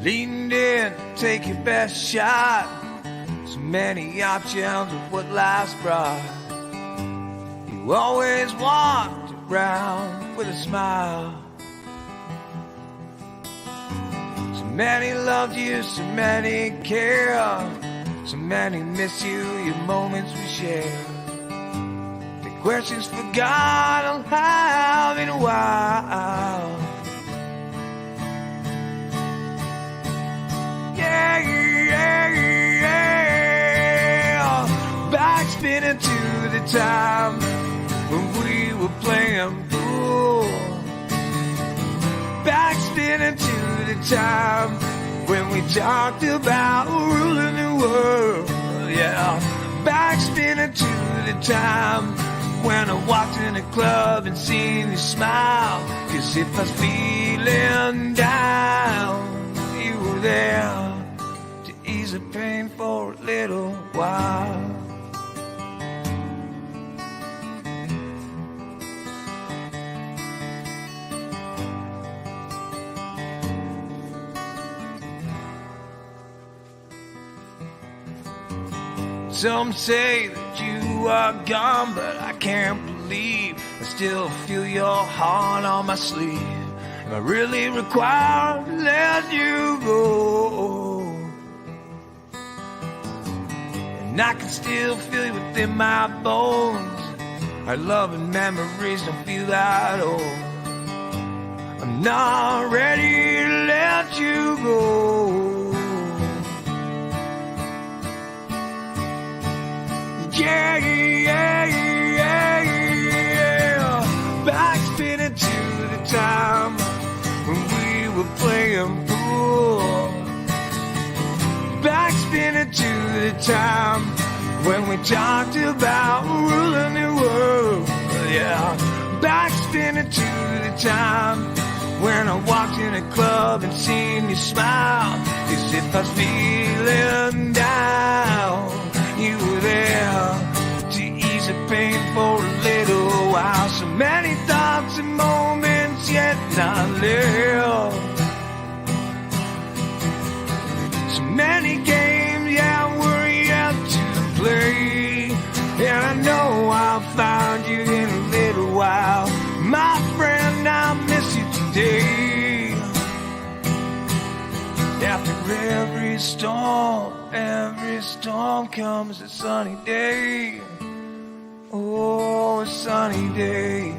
leaned in, take your best shot. So many options of what life's brought. You always walked around with a smile. So many loved you, so many cared. So many miss you, your moments we share. The questions forgot I'll have in a while. Yeah, yeah, yeah. Back spinning to the time when we were playing pool. Back spinning to the time when we talked about ruling the world, yeah. Back spinning to the time when I walked in a club and seen you smile. 'Cause if I was feeling down, you were there to ease the pain for a little while. Some say that you are gone, but I can't believe I still feel your heart on my sleeve. Am I really required to let you go? And I can still feel you within my bones. Our love and memories don't feel that old. I'm not ready to let you go. Yeah, yeah, yeah, yeah. Back spinning to the time when we were playing pool. Back spinning to the time when we talked about ruling the world, yeah. Back spinning to the time when I walked in a club and seen you smile. As if I was feeling down, you were there to ease the pain for a little while. So many thoughts and moments yet not lived. So many games, yeah, we're yet to play. And I know I'll find you in a little while. My friend, I miss you today. After every storm comes a sunny day. Oh, a sunny day.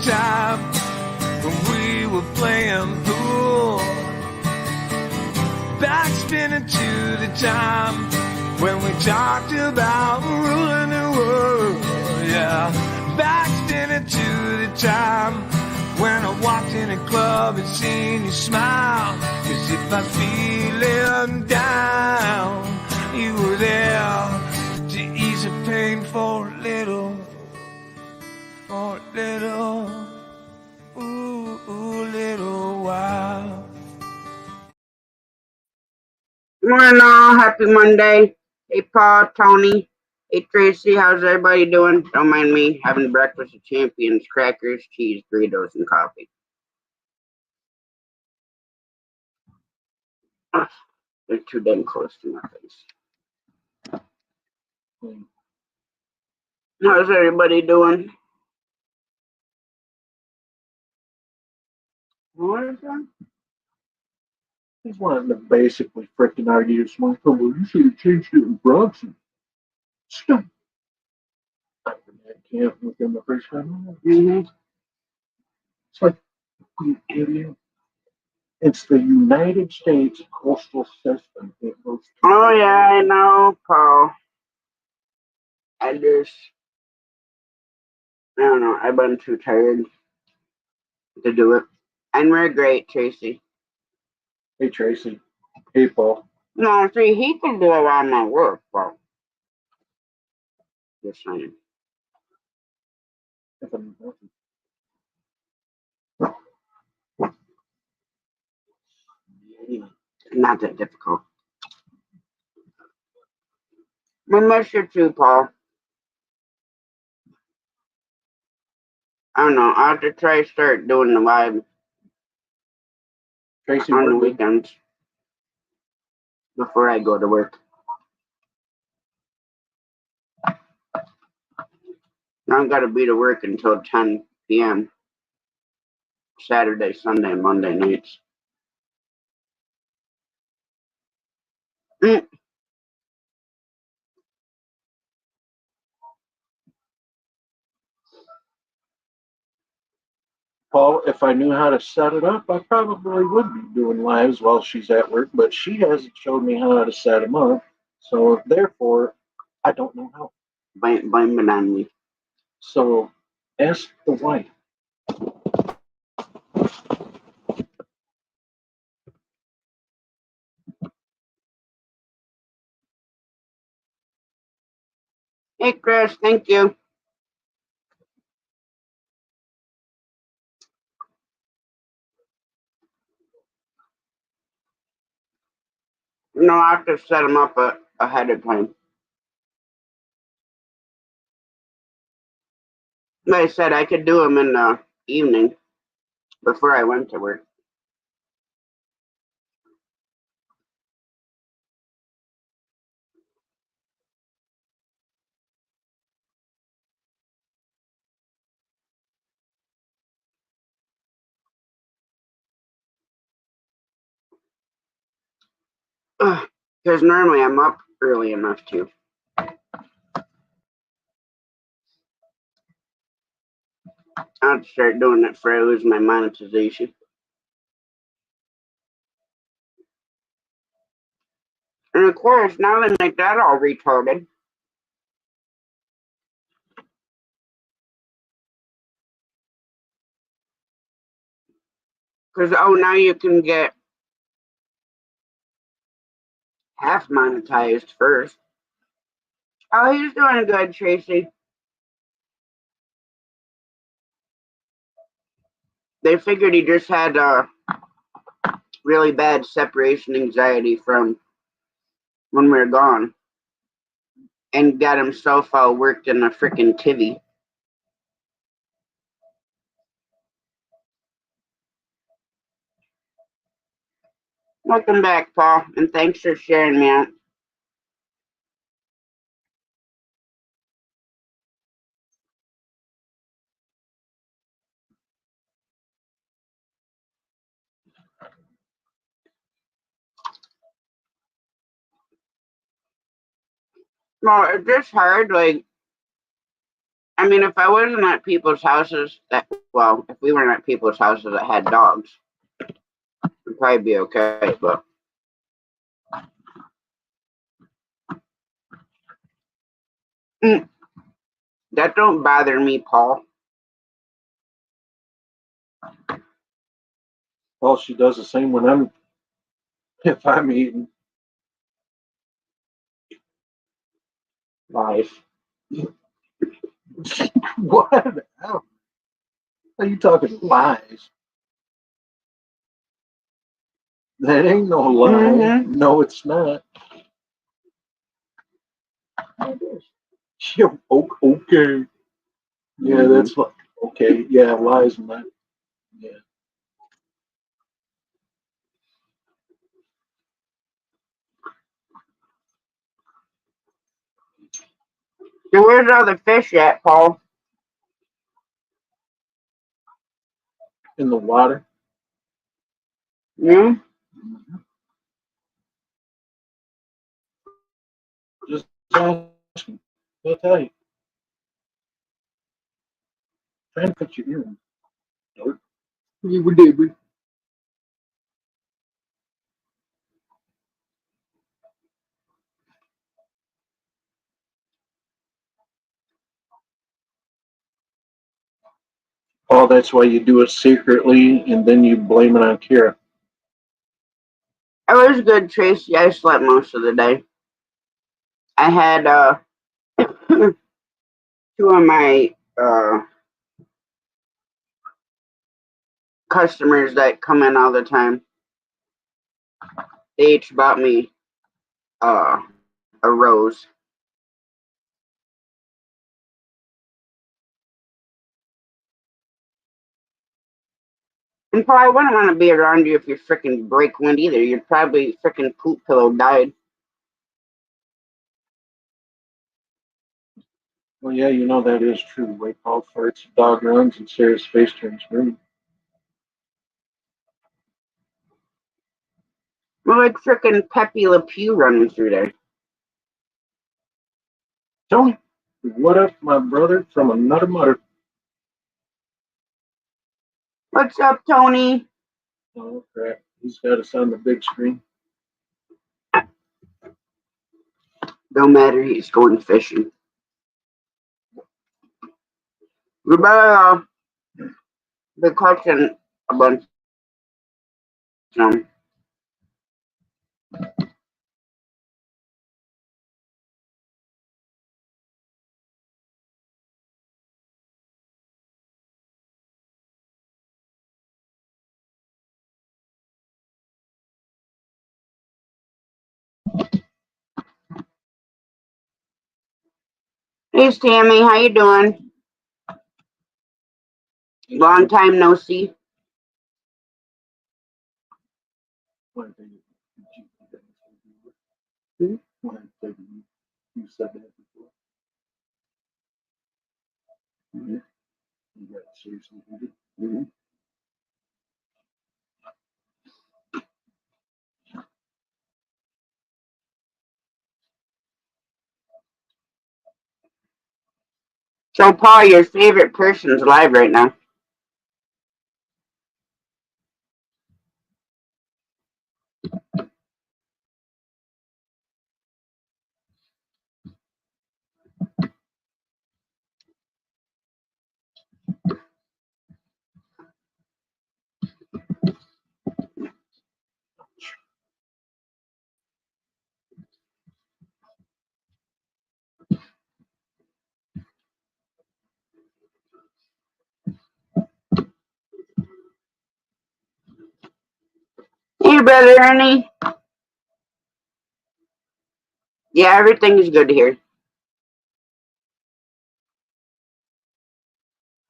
Time when we were playing pool. Back spinning to the time when we talked about ruling the world, yeah. Back spinning to the time when I walked in a club and seen you smile. 'Cause if I was feeling down, you were there to ease the pain for a little. For a little, little while. Good morning, all. Happy Monday. Hey, Paul, Tony. Hey, Tracy. How's everybody doing? Don't mind me having breakfast of champions, crackers, cheese, Doritos, and coffee. They're too damn close to my face. How's everybody doing? What is that? He's wanting to basically freaking argue this morning. Well, you should have changed it in Bronson. Stop. I can't within the first time. It's like, you idiot. It's the United States postal system. It goes to Oh, yeah, I know, Paul. I just I don't know. I've been too tired to do it. And we're great, Tracy. Hey, Tracy. Hey, Paul. No, see, he can do a lot of my work, but just saying. Not that difficult. We miss you too, Paul. I don't know. I'll have to try to start doing the live Tracy, on the weekends before I go to work. I've got to be to work until 10 p.m. Saturday, Sunday, Monday nights. Mm. Paul, if I knew how to set it up, I probably would be doing lives while she's at work, but she hasn't showed me how to set them up. So, therefore, I don't know how. Blame it on me. So, ask the wife. Hey, Chris, thank you. No, I have to set them up ahead of time. Like I said, I could do them in the evening before I went to work. Because normally I'm up early enough to. I'll start doing it before I lose my monetization. And of course, now they make that all retarded. Because, oh, now you can get half monetized first. Oh, he's doing good, Tracy. They figured he just had really bad separation anxiety from when we were gone and got himself all worked in a freaking TV. Welcome back, Paul, and thanks for sharing me out. Well, it's just hard. Like, I mean, if I wasn't at people's houses if we weren't at people's houses that had dogs, it'd probably be okay. But mm, that don't bother me, Paul. Well, she does the same if I'm eating live. What? How are you talking lies? That ain't no lie. Mm-hmm. No, it's not. It is. Yeah, okay. Yeah, that's like, okay. Yeah, lies and that. Yeah. So where's all the fish at, Paul? In the water. Hmm? Just ask him. He'll tell you. Try and put you in. Nope. You would do. Oh, that's why you do it secretly and then you blame it on Kira. It was good, Tracy. I slept most of the day. I had two of my customers that come in all the time. They each bought me a rose. And probably wouldn't want to be around you if you freaking break wind either. You'd probably freaking poop pillow died. Well, yeah, you know that is true. Ray Paul farts, dog runs, and Sarah's face turns green. We're like freaking Pepe Le Pew running through there. Tony, what up, my brother from another mother? What's up, Tony? Oh, crap. He's got us on the big screen. No matter, he's going fishing. We better be catching a bunch of them. Hey, Tammy, how you doing? Long time no see. Hmm? You said that before. Mm-hmm. You got seriously heated. Mm-hmm. So, Paul, your favorite person's live right now. Hey, brother Ernie. Yeah, everything is good here.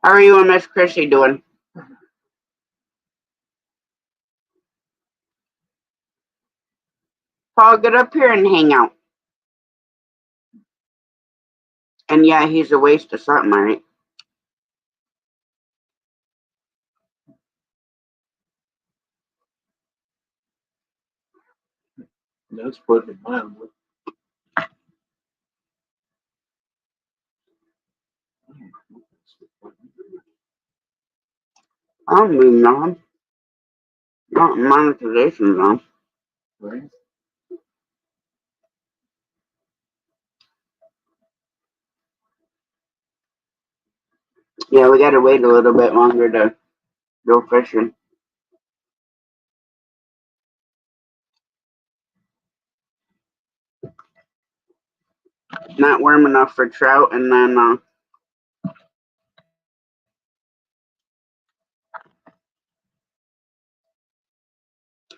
How are you and Miss Chrissy doing? Paul, get up here and hang out. And yeah, he's a waste of something, alright? That's putting it mildly. I don't even know. Not monetization, though. Right? Yeah, we gotta wait a little bit longer to go fishing. Not warm enough for trout, and then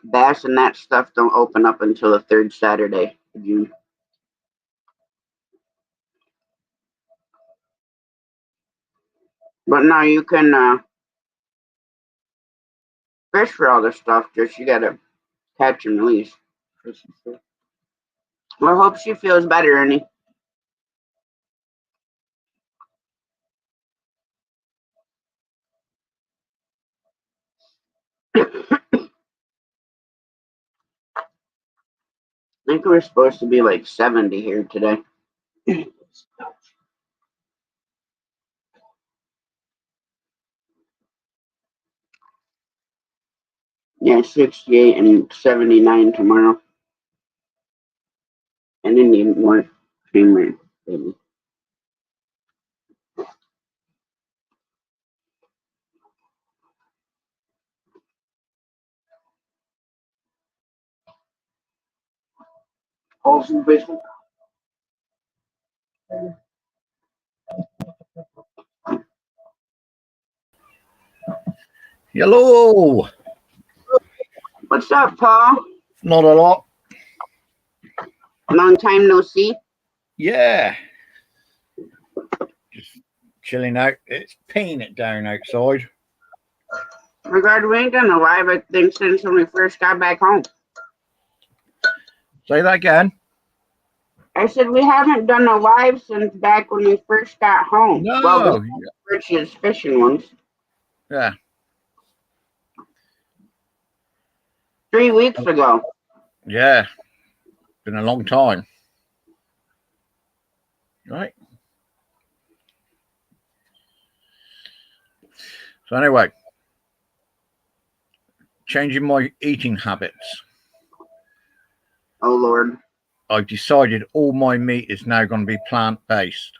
bass and that stuff don't open up until the third Saturday of June. But now you can fish for all this stuff, just you gotta catch and release. Well, I hope she feels better, Ernie. I think we're supposed to be like 70 here today. Yeah, 68 and 79 tomorrow. I didn't need more creamer, baby. Paul's in the basement. Hello. What's up, Paul? Not a lot. Long time no see. Yeah. Just chilling out. It's peeing it down outside. My God, we ain't done a live, I think, since when we first got back home. Say that again. I said we haven't done a live since back when we first got home. No. Well, the Rich's fishing ones. Yeah. 3 weeks ago. Yeah. Been a long time. Right. So anyway, changing my eating habits. Oh, Lord. I've decided all my meat is now going to be plant-based.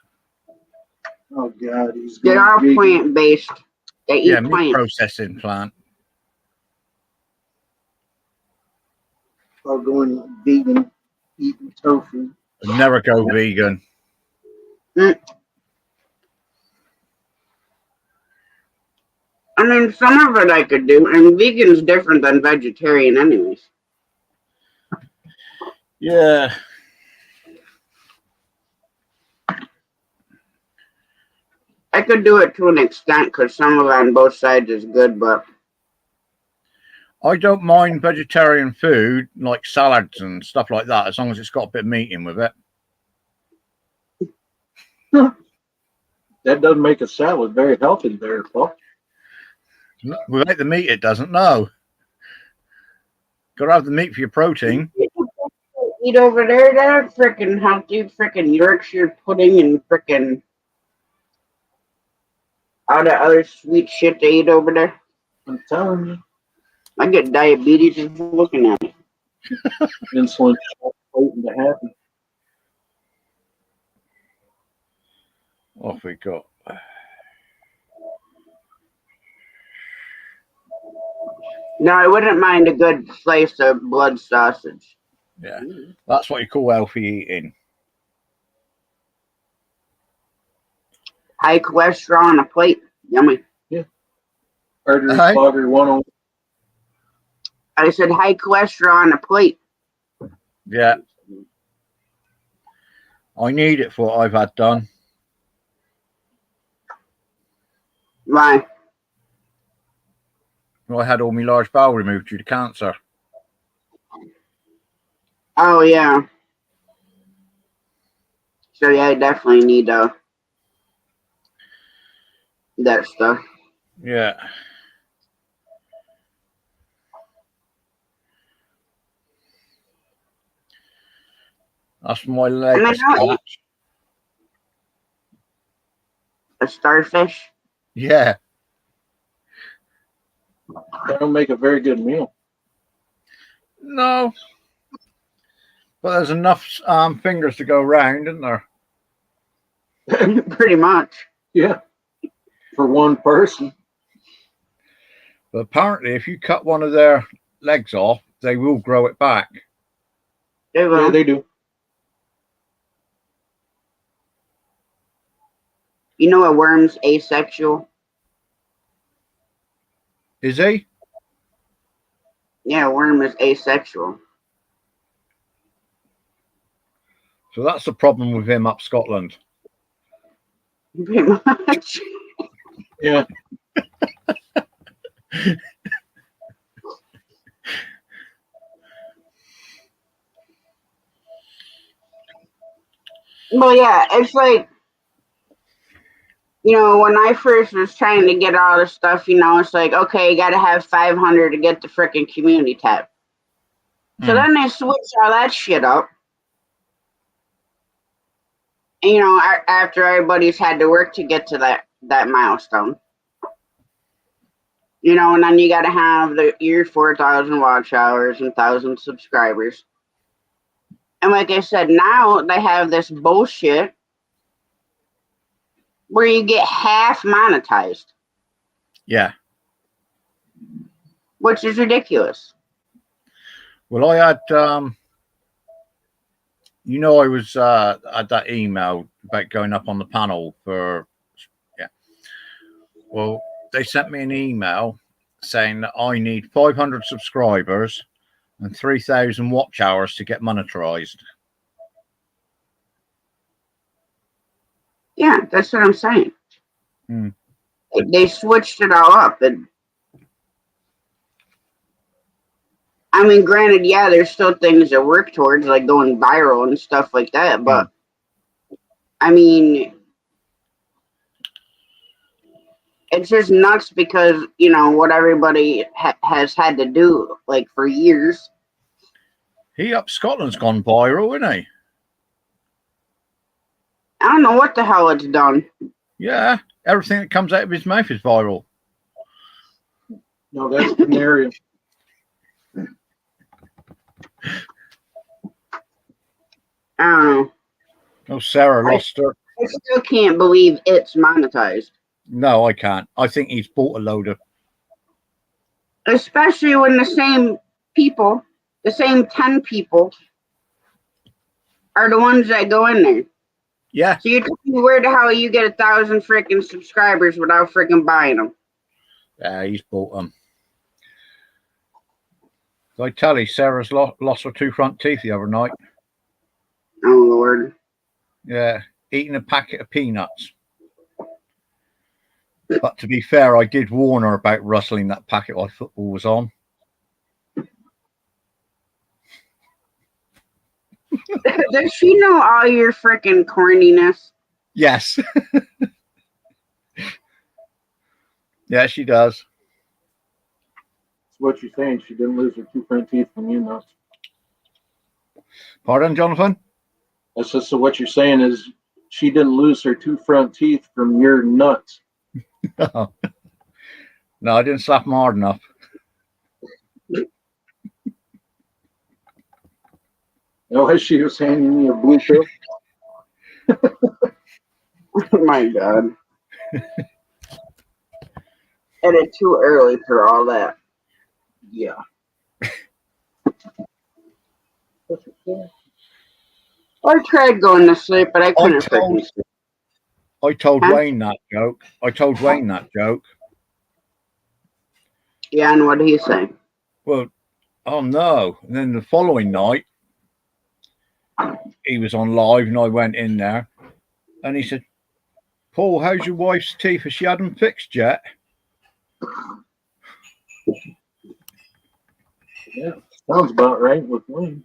Oh God, he's They going are vegan. plant-based. They eat Yeah, meat plants. processing plant. Or going vegan, eating tofu. Never go vegan. I mean, some of it I could do, and vegan's different than vegetarian anyways. Yeah. I could do it to an extent because some of it on both sides is good, but I don't mind vegetarian food like salads and stuff like that as long as it's got a bit of meat in with it. That doesn't make a salad very healthy there, Paul. Without the meat, it doesn't. No. Got to have the meat for your protein. eat over there, they're freaking healthy, freaking Yorkshire pudding and freaking all the other sweet shit they eat over there. I'm telling you, I get diabetes just looking at it. insulin shot waiting to happen. Off we go. No, I wouldn't mind a good slice of blood sausage. Yeah, that's what you call healthy eating. High cholesterol on a plate. Yummy. Artery Hi. clogger 101. I said high cholesterol on a plate. Yeah. I need it for what I've had done. Why? Well, I had all my large bowel removed due to cancer. Oh, yeah. So, yeah, I definitely need that stuff. Yeah. That's my latest catch. A starfish? Yeah. They don't make a very good meal. No. But there's enough fingers to go around, isn't there? Pretty much. Yeah, for one person. But apparently, if you cut one of their legs off, they will grow it back. They will. Yeah, they do. You know a worm's asexual? Is he? Yeah, a worm is asexual. So that's the problem with him up Scotland. Pretty much. Yeah. Well, yeah, it's like, you know, when I first was trying to get all this stuff, you know, it's like, okay, you got to have 500 to get the freaking community tab. So then they switched all that shit up. And, you know, after everybody's had to work to get to that milestone. You know, and then you got to have your 4,000 watch hours and 1,000 subscribers. And like I said, now they have this bullshit where you get half monetized. Yeah. Which is ridiculous. Well, I had You know, I was at that email about going up on the panel for, yeah. Well, they sent me an email saying that I need 500 subscribers and 3,000 watch hours to get monetized. Yeah, that's what I'm saying. Hmm. They switched it all up, and I mean, granted, yeah, there's still things to work towards, like going viral and stuff like that. But I mean, it's just nuts because what everybody has had to do like for years. He up Scotland's gone viral, isn't he? I don't know what the hell it's done. Yeah, everything that comes out of his mouth is viral. No, that's Canary. I don't know. Oh, Sarah lost her. I still can't believe it's monetized. No, I can't. I think he's bought a load of. Especially when the same people, the same 10 people, are the ones that go in there. Yeah. So you're telling me where the hell you get 1,000 freaking subscribers without freaking buying them? Yeah, he's bought them. I tell you, Sarah's lost her 2 front teeth the other night. Oh, Lord. Yeah, eating a packet of peanuts. But to be fair, I did warn her about rustling that packet while football was on. Does she know all your freaking corniness? Yes. Yeah, she does. That's what you're saying. She didn't lose her 2 front teeth from you nuts. Pardon, Jonathan? That's just so what you're saying is she didn't lose her 2 front teeth from your nuts. No, I didn't slap him hard enough. No, as she was handing me a blue pill. Oh, my God. And it's too early for all that. Yeah. I tried going to sleep, but I couldn't freaking sleep. I told Huh? Wayne that joke. Yeah, and what did he say? Well, oh no. And then the following night, he was on live and I went in there and he said, Paul, how's your wife's teeth? Has she had them fixed yet? Yeah, sounds about right with Wayne.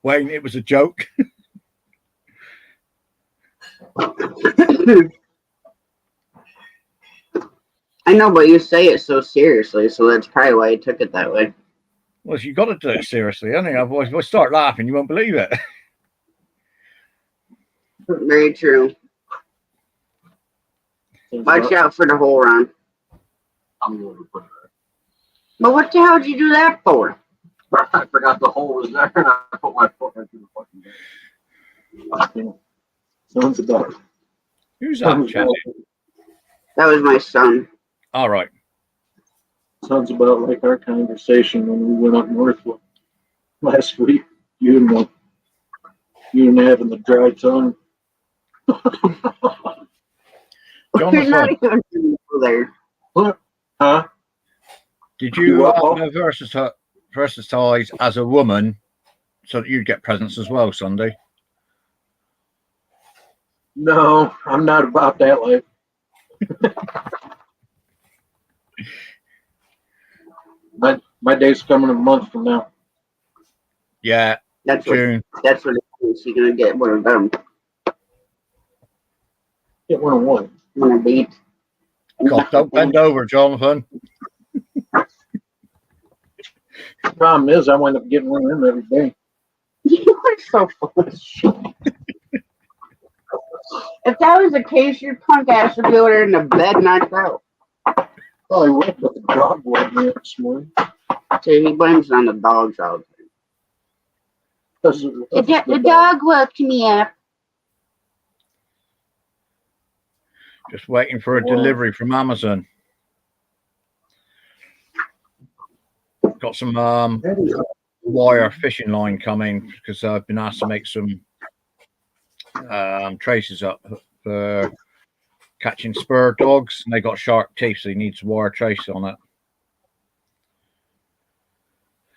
Wayne, it was a joke. I know, but you say it so seriously, so that's probably why he took it that way. Well, you got to do it seriously, haven't you? Otherwise, if I start laughing, you won't believe it. Very true. Watch out for the hole, Ron. I'm going to put it But what the hell did you do that for? there. I forgot the hole was there and I put my foot right through the fucking thing. Sounds about it. Who's that chatting? That was my son. All right. Sounds about like our conversation when we went up north last week. You and having the dry tongue. You're not Jonathan, even there. What? Huh? did you versatilize as a woman so that you'd get presents as well Sunday? No, I'm not about that life. My day's coming a month from now. Yeah, That's June. That's what it is. You're gonna get one of them. Get one on one. One of these. God, don't bend over, Jonathan. The problem is I wind up getting one of them every day. You are so full of shit. If that was the case, your punk ass would be over there in the bed knocked out. Oh, I woke up the dog woke me up this morning. See, he blames it on the dogs all the time. The dog woke me up. Just waiting for a delivery from Amazon. Got some wire fishing line coming because I've been asked to make some traces up for catching spur dogs, and they got sharp teeth, so he needs wire trace on it.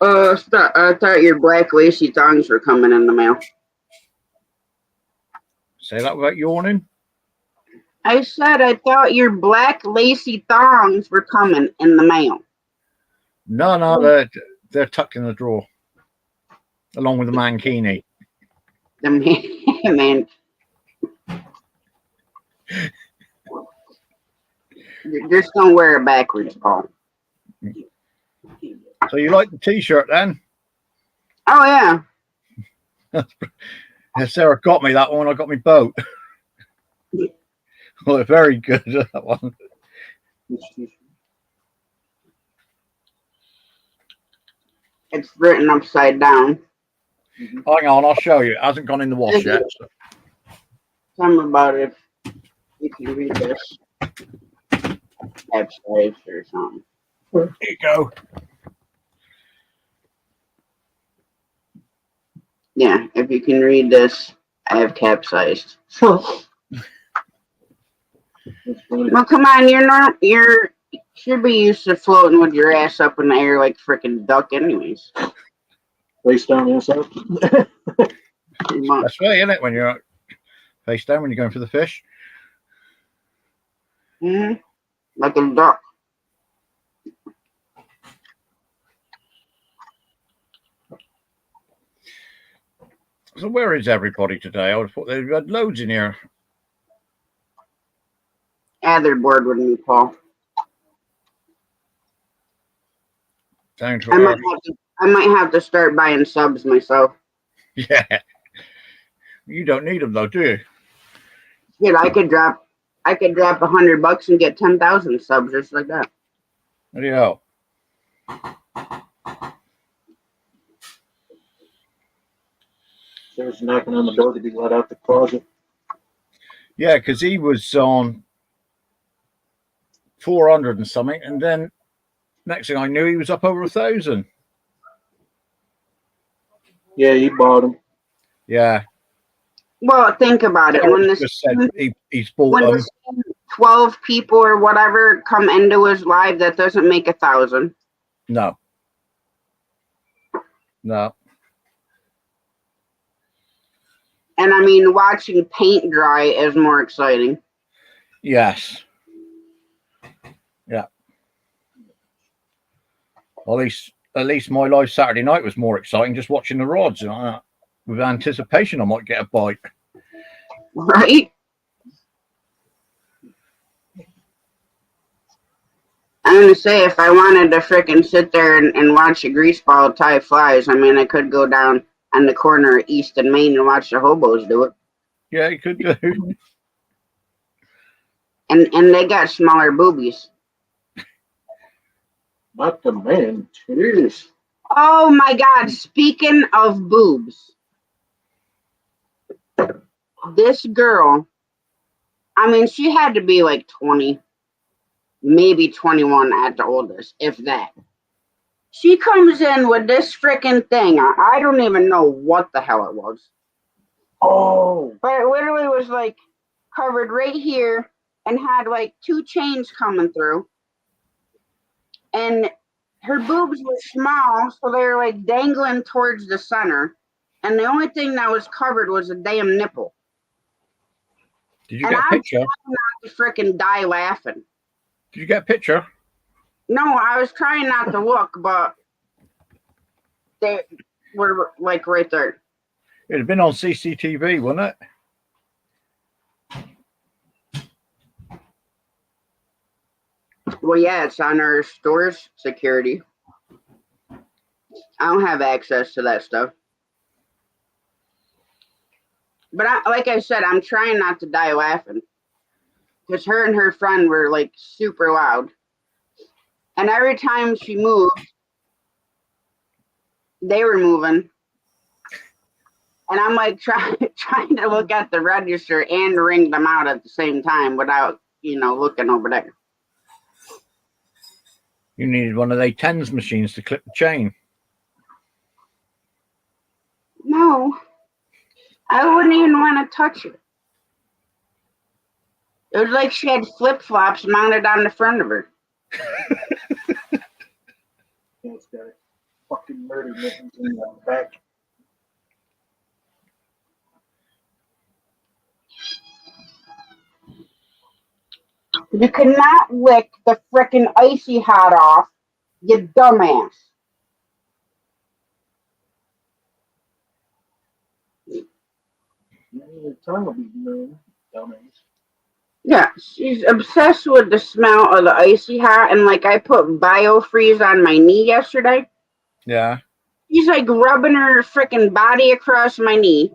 I thought your black lacy thongs were coming in the mail. Say that without yawning. I said I thought your black lacy thongs were coming in the mail. No, they're tucked in the drawer, along with the mankini. The man. Just don't wear it backwards, Paul. So you like the t-shirt then? Oh yeah. Sarah got me that one. I got me boat. Well, very good that one. It's written upside down. Hang on, I'll show you. It hasn't gone in the wash yet. So. Tell me about it. You can read this. Capsized or something. Here you go. Yeah, if you can read this, I have capsized. Well, come on, you're should be used to floating with your ass up in the air like a freaking duck, anyways. Face down, ass up. That's right, isn't it? When you're face down, when you're going for the fish. Mm-hmm. Like a duck. So where is everybody today? I would have thought they'd had loads in here. Yeah, they're bored with me, Paul. Down to I might have to start buying subs myself. Yeah. You don't need them though, do you? Shit, I could drop $100 and get 10,000 subs just like that. There you go. There's knocking on the door to be let out the closet. Yeah, because he was on 400 and something, and then next thing I knew, he was up over 1,000. Yeah, he bought them. Yeah. Well, think about it. When Just said he's bought them. 12 people or whatever come into his live, that doesn't make 1,000. No. And I mean, watching paint dry is more exciting. Yes. Yeah. Well, at least my live Saturday night was more exciting, just watching the rods. With anticipation, I might get a bite. Right? I'm going to say, if I wanted to frickin' sit there and watch a greaseball tie flies, I mean, I could go down on the corner of East and Main and watch the hobos do it. Yeah, you could do. And they got smaller boobies. Not the man. Jeez. Oh my God! Speaking of boobs, this girl, I mean, she had to be like 20, maybe 21 at the oldest, if that. She comes in with this freaking thing. I don't even know what the hell it was. Oh. But it literally was like covered right here and had like 2 chains coming through. And her boobs were small, so they were like dangling towards the center. And the only thing that was covered was a damn nipple. Did you get a picture? I'm trying not to freaking die laughing. Did you get a picture? No, I was trying not to look, but they were like right there. It'd have been on CCTV, wouldn't it? Well, yeah, it's on our store's security. I don't have access to that stuff. But like I said, I'm trying not to die laughing. Because her and her friend were like super loud. And every time she moved, they were moving. And I'm like trying to look at the register and ring them out at the same time without, looking over there. You needed one of they tens machines to clip the chain. No, I wouldn't even want to touch it. It was like she had flip flops mounted on the front of her. It's got fucking murder mittens in the back. You cannot lick the frickin' icy hot off, you dumbass. Your tongue will be known, dumbass. Yeah, she's obsessed with the smell of the icy hot, and like I put biofreeze on my knee yesterday. Yeah. She's like rubbing her frickin' body across my knee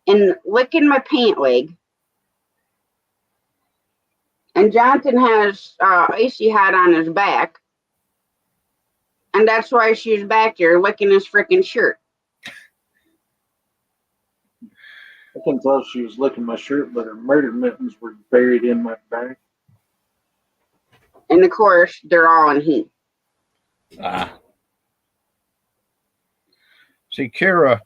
and licking my pant leg. And Jonathan has icy hot on his back, and that's why she's back there licking his frickin' shirt. I can tell she was licking my shirt, but her murder mittens were buried in my back. And of course, they're all in heat. Ah. See, Kira,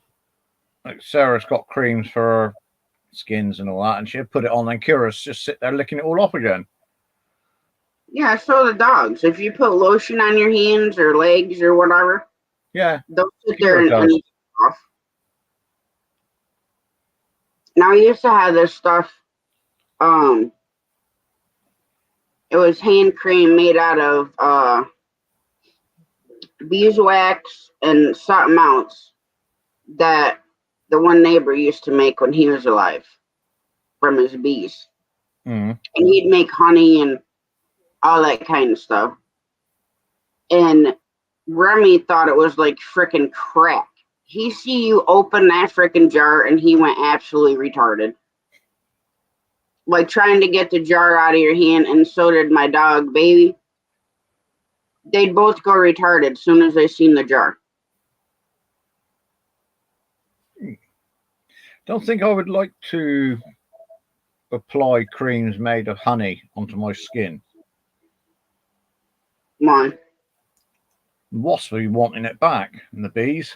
like Sarah's got creams for her skins and all that, and she'll put it on, and Kira's just sit there licking it all off again. Yeah, so the dogs. If you put lotion on your hands or legs or whatever, Yeah. they'll sit there Kira and does. off. Now I used to have this stuff. It was hand cream made out of beeswax and something else that the one neighbor used to make when he was alive from his bees. Mm. And he'd make honey and all that kind of stuff. And Remy thought it was like frickin' crack. He see you open that frickin' jar and he went absolutely retarded. Like trying to get the jar out of your hand, and so did my dog, Baby. They'd both go retarded as soon as they seen the jar. Don't think I would like to apply creams made of honey onto my skin. Come on. Wasps will be wanting it back, and the bees.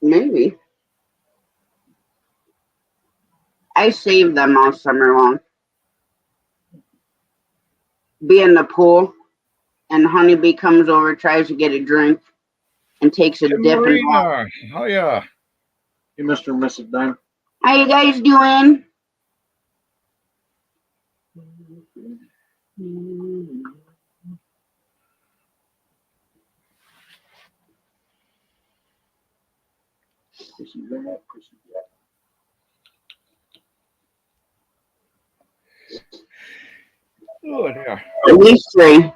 Maybe. I saved them all summer long. Be in the pool, and Honeybee comes over, tries to get a drink, and takes a dip and Marina. Oh yeah. Hey, Mr. and Mrs. Dime. How you guys doing? Oh dear. These three.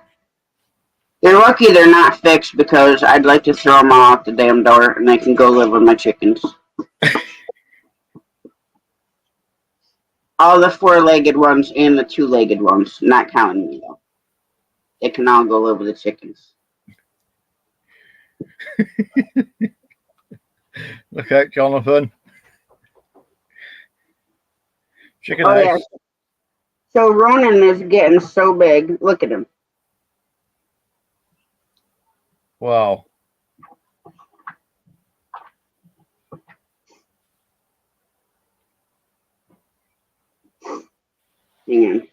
They're lucky they're not fixed because I'd like to throw them all out the damn door and I can go live with my chickens. All the four-legged ones and the two-legged ones, not counting me though. They can all go live with the chickens. Look out, Jonathan. Chicken Oh eggs. yeah. So Ronan is getting so big. Look at him. Wow. Hang on.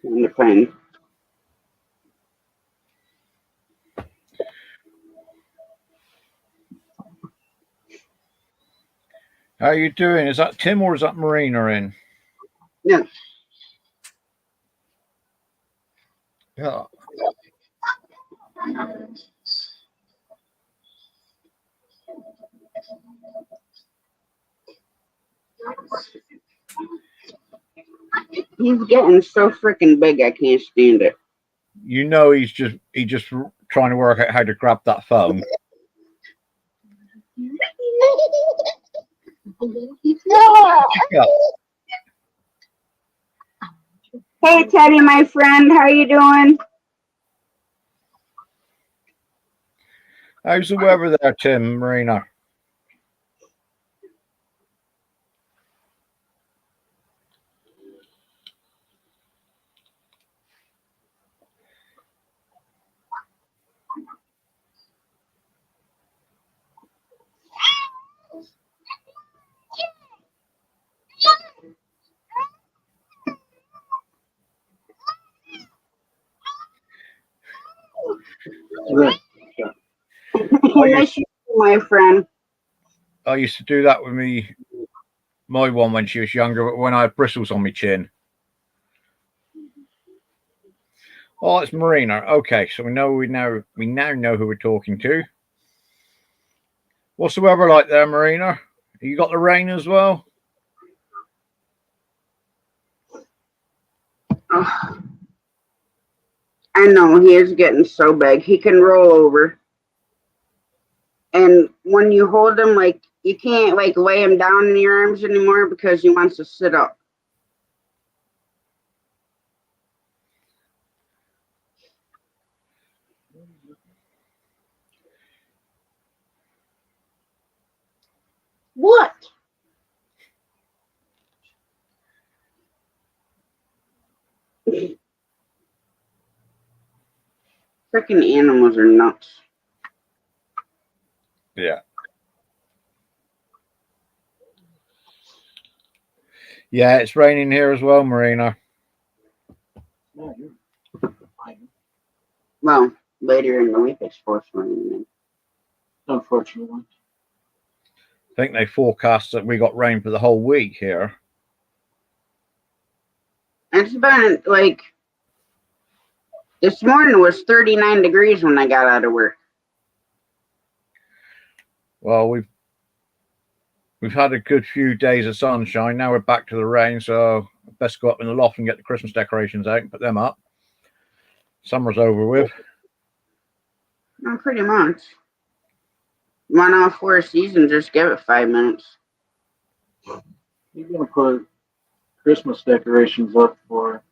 On the plane. How you doing? Is that Tim or is that Marina in? Yeah. Yeah. He's getting so freaking big I can't stand it. You know he just trying to work out how to grab that phone. Yeah. Hey Teddy, my friend, how you doing? How's the weather there, Tim, Marina? miss you, my friend. I used to do that with my one when she was younger, when I had bristles on my chin. Oh, it's Marina. Okay, so we now know who we're talking to. What's the weather like there, Marina? You got the rain as well? Oh, I know, he is getting so big. He can roll over. And when you hold him, like, you can't, like, lay him down in your arms anymore because he wants to sit up. What? Freaking animals are nuts. Yeah. Yeah, it's raining here as well, Marina. Well, later in the week it's supposed to rain. Unfortunately. I think they forecast that we got rain for the whole week here. It's been, like, this morning was 39 degrees when I got out of work. Well, we've had a good few days of sunshine. Now we're back to the rain, so best go up in the loft and get the Christmas decorations out and put them up. Summer's over with. Not pretty much. Run off for a season, just give it 5 minutes. You're gonna put Christmas decorations up for,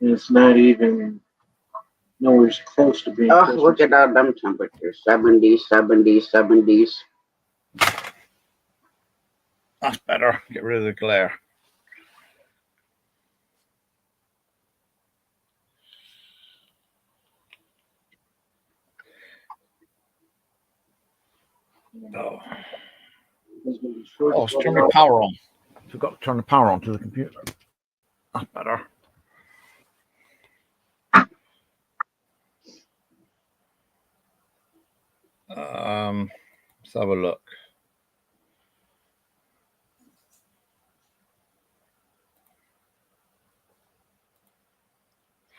and it's not even nowhere close to being. Oh, Christmas. look at all them temperatures. 70s, 70s, 70s. That's better. Get rid of the glare. Oh, let's turn the power on. Forgot to turn the power on to the computer. That's better. Let's have a look.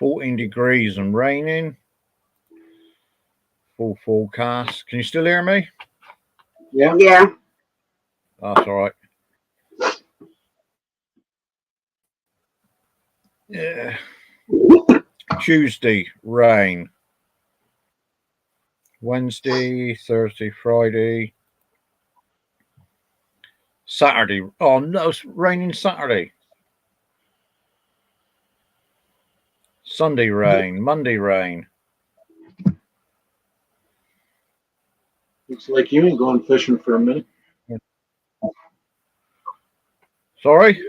$14 degrees and raining. Full forecast. Can you still hear me? Yeah. Yeah. That's all right. Yeah. Tuesday, rain. Wednesday, Thursday, Friday. Saturday. Oh no, it's raining Saturday. Sunday rain. Monday rain. Looks like you ain't going fishing for a minute. Sorry?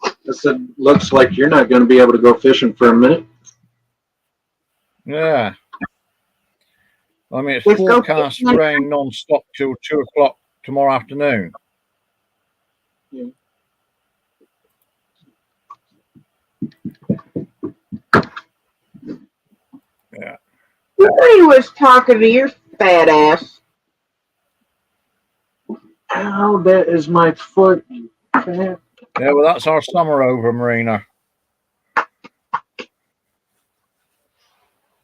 I said, looks like you're not going to be able to go fishing for a minute. Yeah. I mean, it's Let's go forecast fishing. rain non-stop till 2 o'clock tomorrow afternoon. Yeah. Yeah. Nobody was talking to your fat ass. Ow, that is my foot. Fat. Yeah, well, that's our summer over, Marina.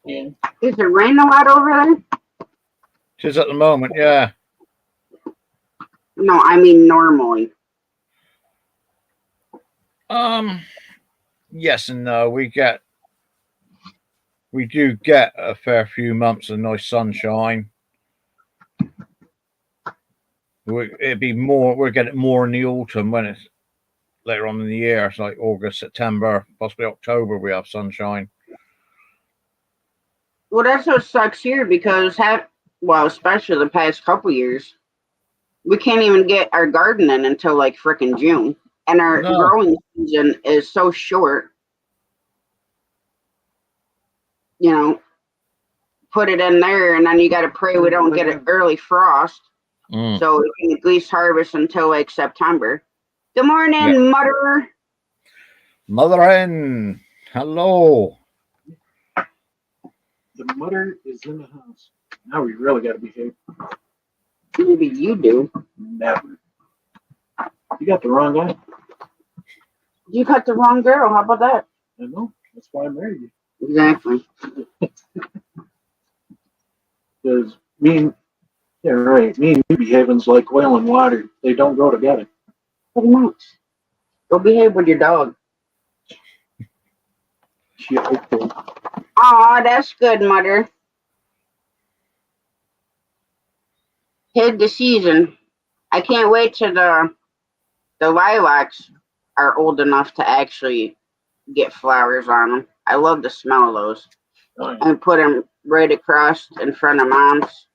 Yeah. Is it raining a lot over there? It is at the moment, yeah. No, I mean normally. Yes and no. We do get a fair few months of nice sunshine. It'd be more. We'll get it more in the autumn when it's later on in the year. It's like August, September, possibly October. We have sunshine. Well, that's what sucks here because especially the past couple years, we can't even get our garden in until like frickin' June, and our growing season is so short. You know, put it in there, and then you got to pray we don't get an early frost, so we can at least harvest until like September. Good morning, Mother. Mother hen, hello. The mother is in the house. Now we really got to behave. Maybe you do. Never. You got the wrong guy. You got the wrong girl. How about that? I know. That's why I married you. Exactly. Because yeah, right. Me and you behaving's like oil and water. They don't go together. Pretty much. Go behave with your dog. Yeah, okay. Aw, that's good, Mother. Hit the season. I can't wait till the lilacs are old enough to actually get flowers on them. I love the smell of those. Oh, yeah. And put them right across in front of Mom's.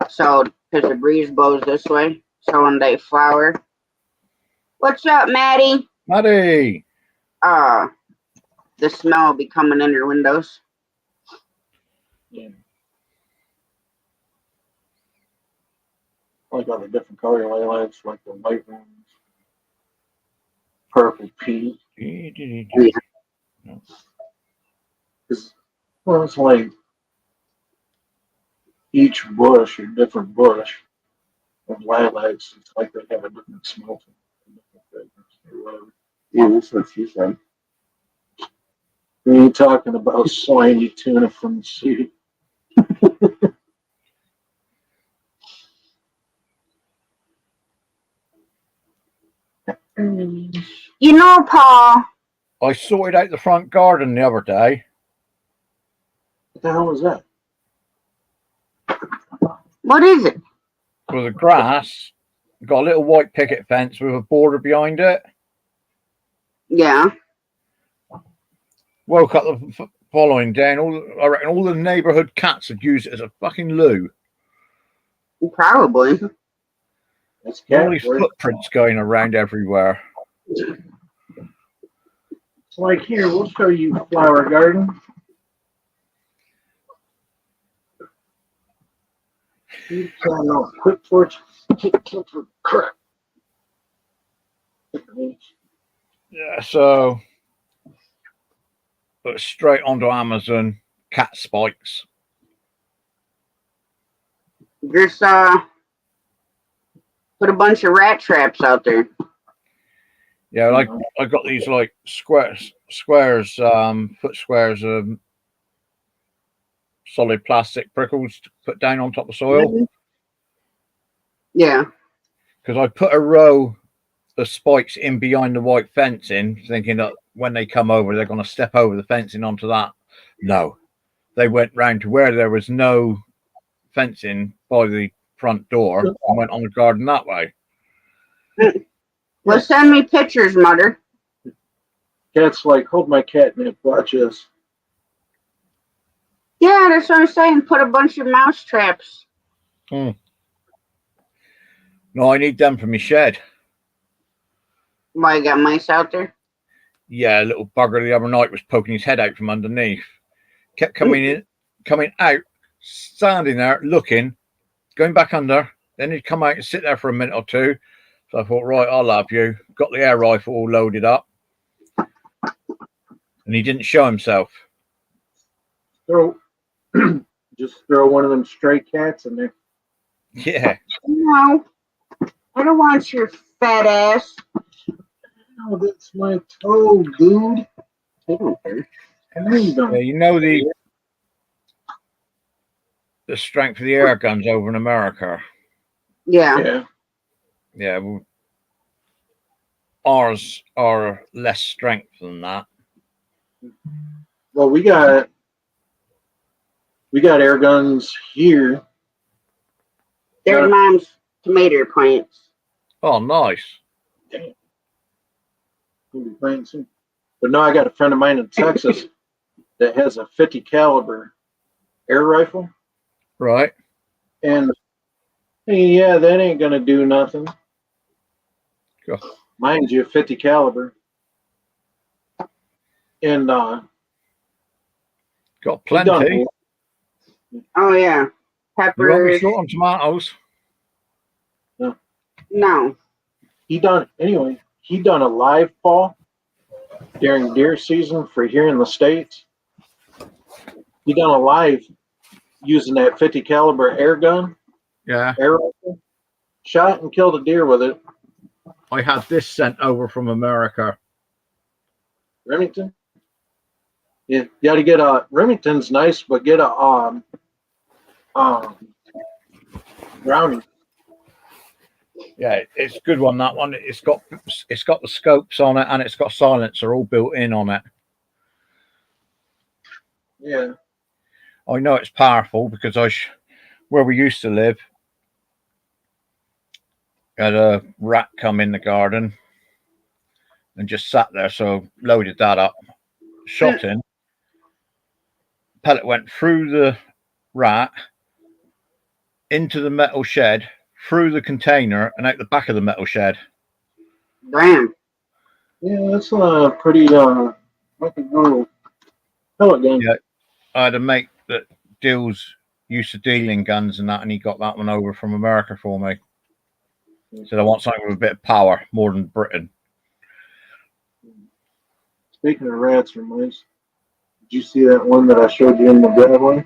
So, because the breeze blows this way. So when they flower. What's up, Maddie? Maddie. The smell will be coming in your windows. Yeah. I like all the different color lilacs, like the white ones, purple pink. Well, it's like each bush or different bush of lilacs. It's like they have a different smell to them, a different fragrance or whatever. Yeah, that's what she said. We ain't talking about slimy tuna from the sea. You know, Paul. I sorted out the front garden the other day. What the hell was that? What is it? For the grass, got a little white picket fence with a border behind it. Yeah. Woke up the following day, and I reckon all the neighbourhood cats had used it as a fucking loo. Probably. That's All these cat. footprints going around everywhere. It's like, here, we'll show you flower garden. You turn off quick torch. Crap. Yeah, so straight onto Amazon, cat spikes. Just put a bunch of rat traps out there. Yeah, like I got these like squares, foot squares of solid plastic prickles to put down on top of soil. Yeah. Because I put a row of spikes in behind the white fencing, thinking that when they come over, they're going to step over the fencing onto that. No, they went round to where there was no fencing by the front door and went on the garden that way. Well, send me pictures, Mother. Cat's like, hold my catnip, watch this. Yeah, that's what I'm saying. Put a bunch of mouse traps. No, I need them for my shed. Why, you got mice out there? Yeah, a little bugger the other night was poking his head out from underneath. Kept coming out, standing there, looking, going back under. Then he'd come out and sit there for a minute or two. So I thought, right, I'll have you. Got the air rifle all loaded up. And he didn't show himself. Just throw one of them stray cats in there. Yeah. No. I don't want your fat ass. Oh, that's my toe, dude. I don't care. I know you don't. Yeah, you know the strength of the air guns over in America. Yeah. Yeah. Well, ours are less strength than that. Well, we got air guns here. They're Mom's tomato plants. Oh, nice. Damn. We'll be playing soon. But no, I got a friend of mine in Texas that has a 50 caliber air rifle. Right. And yeah, that ain't gonna do nothing. Cool. Mind you, 50 caliber. And Got plenty. Oh, yeah. You won't be Peppers. short on tomatoes. No. He done a live fall during deer season for here in the States. He done a live using that 50 caliber air gun, Yeah. air rifle. Shot and killed a deer with it. I had this sent over from America. Remington. You got to get a Remington's nice, but get a Browning. Yeah, it's a good one. That one. It's got the scopes on it, and it's got silencer all built in on it. Yeah. I know it's powerful because where we used to live, had a rat come in the garden and just sat there. So loaded that up, shot in. Pellet went through the rat into the metal shed, through the container, and out the back of the metal shed. Damn. Yeah, that's a pretty fucking little pellet gun. Yeah, I had a mate that used to dealing guns and that, and he got that one over from America for me. He said I want something with a bit of power, more than Britain. Speaking of rats or mice, did you see that one that I showed you in the driveway?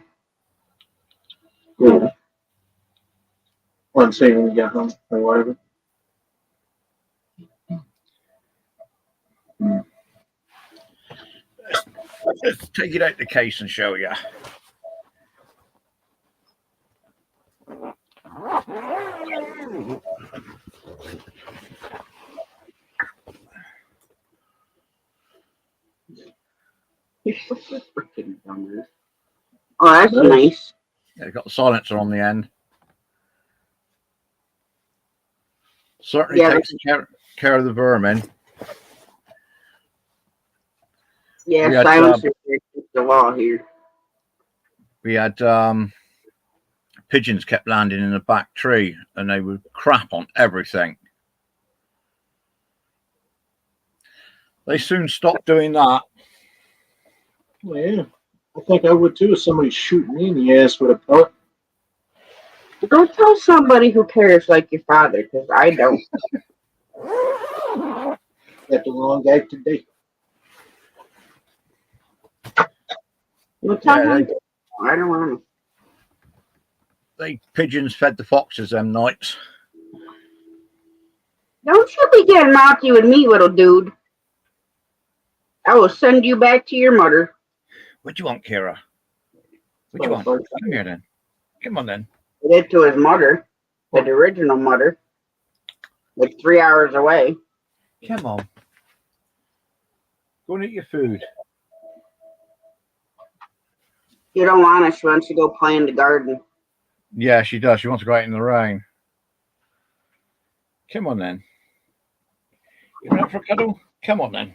Yeah. One saying when you got home or whatever. Let's take it out the case and show you. You're such a freaking dumbass. Oh, that's nice. Yeah, got the silencer on the end. Certainly takes care of the vermin. Yeah, silencer is the law here. We had pigeons kept landing in the back tree, and they would crap on everything. They soon stopped doing that. Well, yeah, I think I would too if somebody shooting me in the ass with a pellet. Go tell somebody who cares like your father, because I don't. Got the wrong guy today. Well, tell him. I don't want to. They pigeons fed the foxes them nights. Don't you be getting mouthy with me, little dude. I will send you back to your mother. What do you want, Kira? What do you want? Come here then. Come on then. He did to his mother, the original mother, like 3 hours away. Come on. Go and eat your food. You don't want her. She wants to go play in the garden. Yeah, she does. She wants to go out in the rain. Come on then. You coming up for a cuddle? Come on then.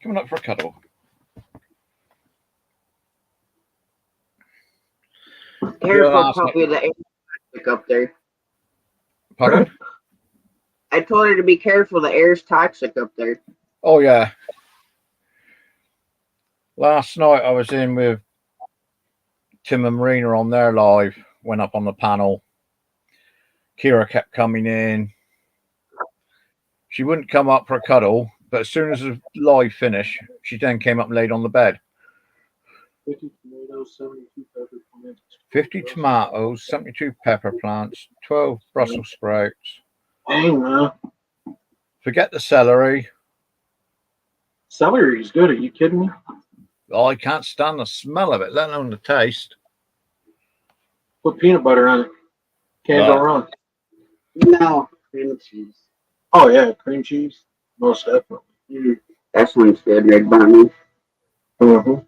Coming up for a cuddle. Careful, puppy. The air's toxic up there. Pardon? I told her to be careful. The air's toxic up there. Oh, yeah. Last night I was in with Tim and Marina on their live. Went up on the panel. Kira kept coming in. She wouldn't come up for a cuddle, but as soon as the live finished, she then came up and laid on the bed. 50 tomatoes, 72 pepper plants. 50 tomatoes, 72 pepper plants, 12 Brussels sprouts. Dang, man. Forget the celery. Celery is good. Are you kidding me? Oh, I can't stand the smell of it, let alone the taste. Put peanut butter on it. Can't go wrong. No, cream cheese. Oh, yeah, cream cheese. Most definitely. That's one's good, Red Bunny. Mm-hmm.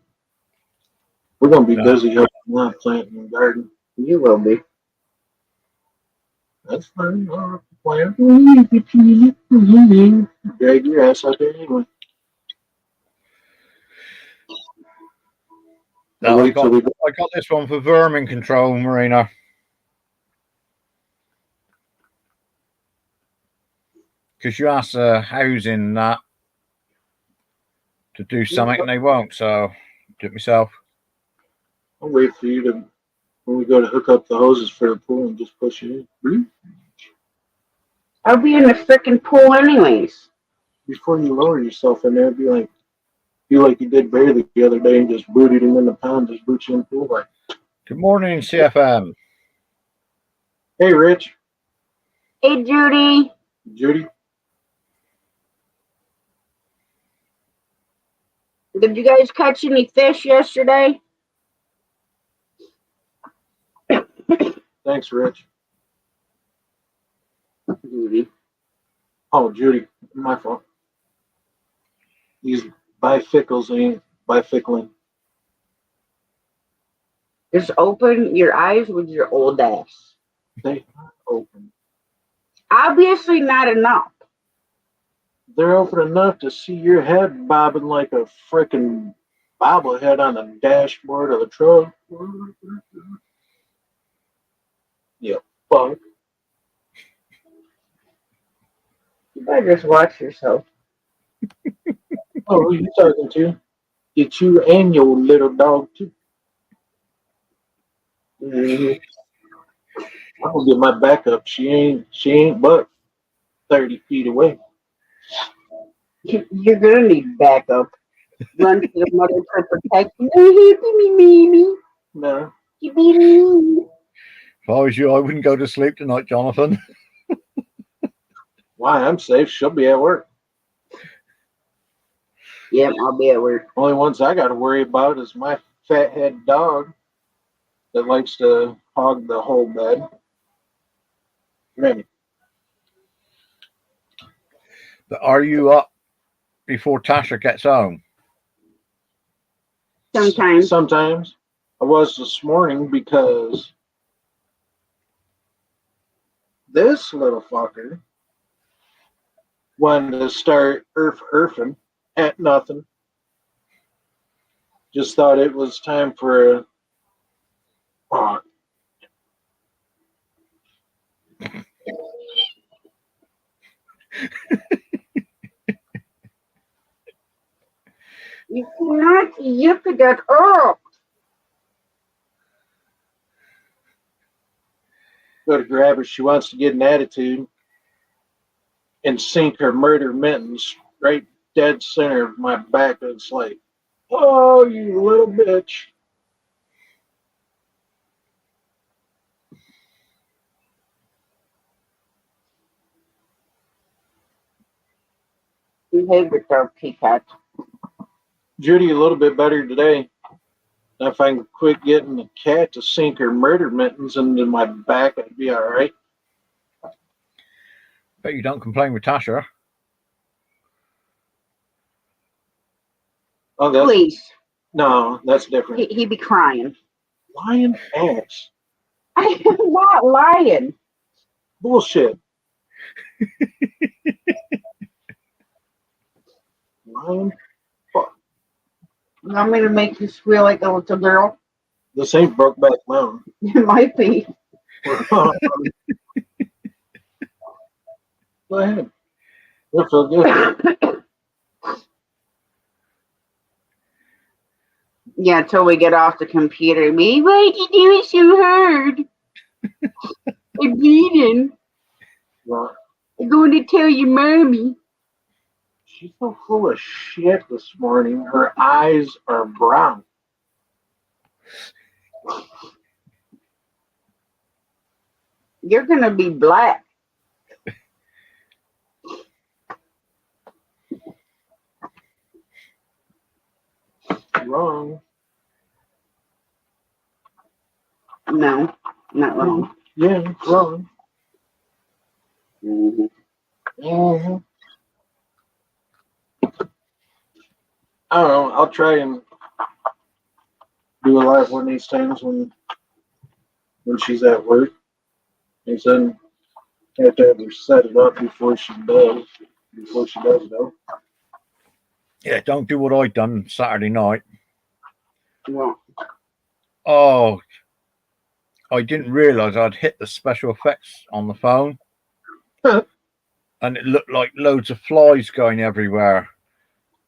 We're going to be busy helping that planting the garden. You will be. That's fine. I'll plant. Drag your ass out there anyway. No, I got this one for vermin control, Marina. Because you ask housing that to do something and they won't, so do it myself. I'll wait for you to, when we go to hook up the hoses for the pool and just push it in. I'll be in the frickin' pool anyways. Before you lower yourself in there, be like you did Barry the other day and just booted him in the pond, just boot you in the pool like. Good morning, CFM. Hey, Rich. Hey, Judy. Judy. Did you guys catch any fish yesterday? Thanks, Rich. Judy. Oh, Judy. My fault. These bifocals ain't bifickling. Just open your eyes with your old ass. They aren't open. Obviously not enough. They're open enough to see your head bobbing like a frickin' bobblehead on the dashboard of the truck. You fuck. You better just watch yourself. Oh, who you talking to? It's you and your little dog, too. Mm-hmm. I'm gonna get my back up. She ain't but 30 feet away. You're gonna need backup. Run to your mother for protection. Me. No. You be me. If I was you, I wouldn't go to sleep tonight, Jonathan. Why? I'm safe. She'll be at work. Yep, I'll be at work. Only ones I got to worry about is my fathead dog that likes to hog the whole bed. Maybe. But are you up before Tasha gets home? Sometimes. Sometimes. I was this morning because this little fucker wanted to start earfing at nothing. Just thought it was time for a You cannot yip that up. go to grab her. She wants to get an attitude and sink her murder mittens right dead center of my back. It's like, oh, you little bitch. Behave yourself, Peacock. Judy, a little bit better today. If I can quit getting the cat to sink her murder mittens into my back, I'd be all right. Bet you don't complain with Tasha. Oh, that's Please. no, that's different. He be crying. Lying ass. I am not lying. Bullshit. Lying. Fuck. You want me to make you squeal like a little girl? This ain't Brokeback Mountain. It might be. Go ahead. You'll feel good. Yeah, until we get off the computer. Me, why did you do it so hard? I'm bleeding. Well, I'm going to tell your mommy. she's so full of shit this morning. Her eyes are brown. You're going to be black. Wrong. No, not wrong. Yeah, wrong. Mm-hmm. Mm-hmm. I don't know. I'll try and do a live one of these times when she's at work. And then I have to have her set it up before she does. Before she does though. Yeah, don't do what I done Saturday night. Well, Oh, I didn't realise I'd hit the special effects on the phone. And it looked like loads of flies going everywhere.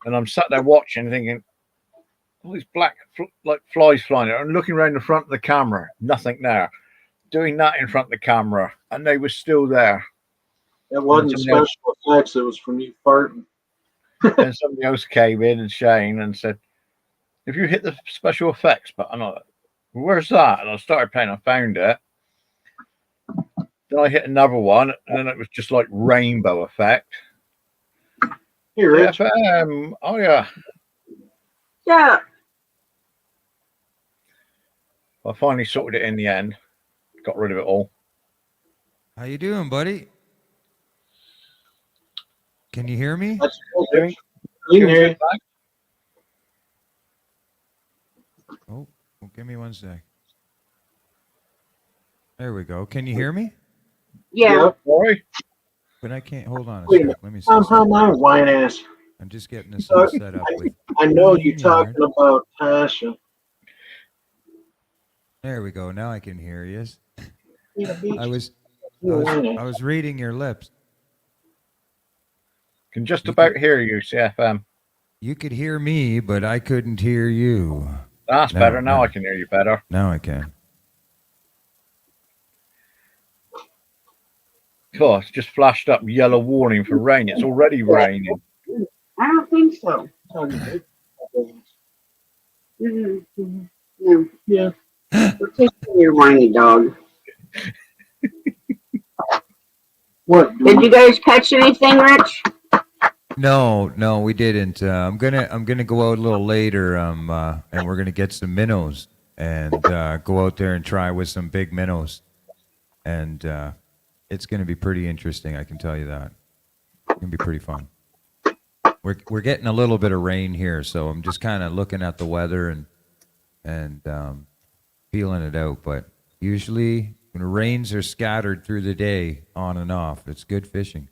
And I'm sat there watching, thinking, all these black like flies flying there, and looking around the front of the camera, nothing there. Doing that in front of the camera, and they were still there. It wasn't special effects, it was from you farting. And somebody else came in and Shane and said, "If you hit the special effects button," Where's that? And I started playing. I found it. Then I hit another one, and then it was just like rainbow effect. Hey, Rich. FM. Oh yeah. Yeah. I finally sorted it in the end. Got rid of it all. How you doing, buddy? Can you hear me? That's cool, Doing, Rich. You can doing hear good, you. thanks. Oh, give me one sec. There we go. Can you hear me? Yeah. Yep. Sorry. But I can't. Hold on a Wait a sec. minute. Let me see How something. my wine ass? I'm just getting this all set up with. I know Green you're talking yard. about Tasha. There we go. Now I can hear you. Yeah, beach. I was Wine I ass. was reading your lips. Can just You about could- hear you, CFM. You could hear me, but I couldn't hear you. That's No, better. Now no. I can hear you better. Now I can. Oh, it's just flashed up yellow warning for rain. It's already raining. I don't think so. No. Yeah. We're taking your whiny dog. What? Did you guys catch anything, Rich? No, we didn't. I'm gonna go out a little later, and we're gonna get some minnows and go out there and try with some big minnows, and it's gonna be pretty interesting. I can tell you that. It's gonna be pretty fun. We're getting a little bit of rain here, so I'm just kind of looking at the weather and feeling it out. But usually, when rains are scattered through the day, on and off, it's good fishing.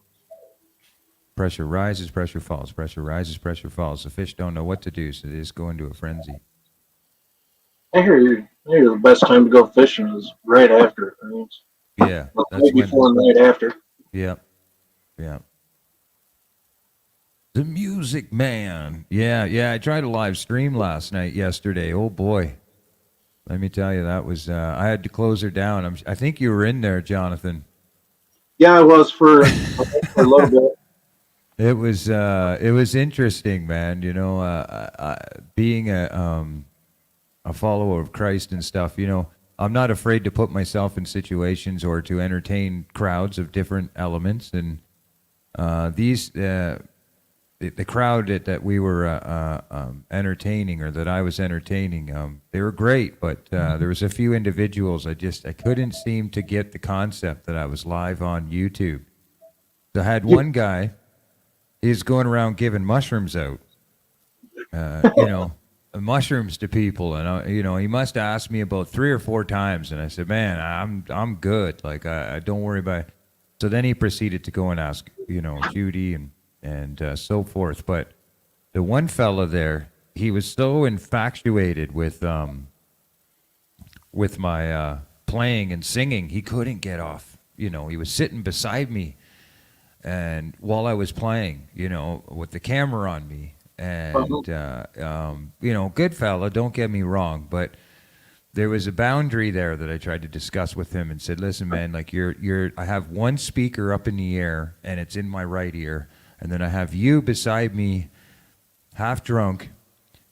Pressure rises, pressure falls. Pressure rises, pressure falls. The fish don't know what to do, so they just go into a frenzy. I hear the best time to go fishing is right after it rains. Yeah, Like that's right when. before and right after. Yeah, yeah. The Music Man. Yeah. I tried a live stream yesterday. Oh boy, let me tell you, that was. I had to close her down. I think you were in there, Jonathan. Yeah, I was for a little bit. It was interesting, man. You know, being a follower of Christ and stuff. You know, I'm not afraid to put myself in situations or to entertain crowds of different elements. And the crowd that we were entertaining, or that I was entertaining, they were great. But there was a few individuals I couldn't seem to get the concept that I was live on YouTube. So I had one guy. He's going around giving mushrooms out, mushrooms to people, and he must have asked me about 3 or 4 times, and I said, "Man, I'm good. Like, I don't worry about it." So then he proceeded to go and ask, Judy and so forth. But the one fella there, he was so infatuated with my playing and singing, he couldn't get off. He was sitting beside me. And while I was playing, with the camera on me, and good fella, don't get me wrong, but there was a boundary there that I tried to discuss with him and said, "Listen, man, like I have one speaker up in the air and it's in my right ear, and then I have you beside me, half drunk,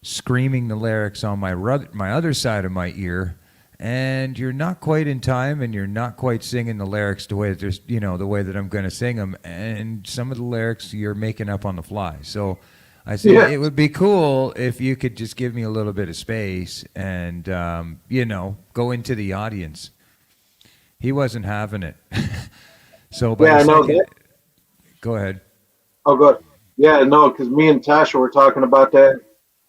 screaming the lyrics on my other side of my ear." And you're not quite in time, and you're not quite singing the lyrics the way that I'm going to sing them, and some of the lyrics you're making up on the fly. So I said, It would be cool if you could just give me a little bit of space and go into the audience. He wasn't having it. So, but Yeah, I know that. Go ahead. Oh, good. Yeah, no, because me and Tasha were talking about that.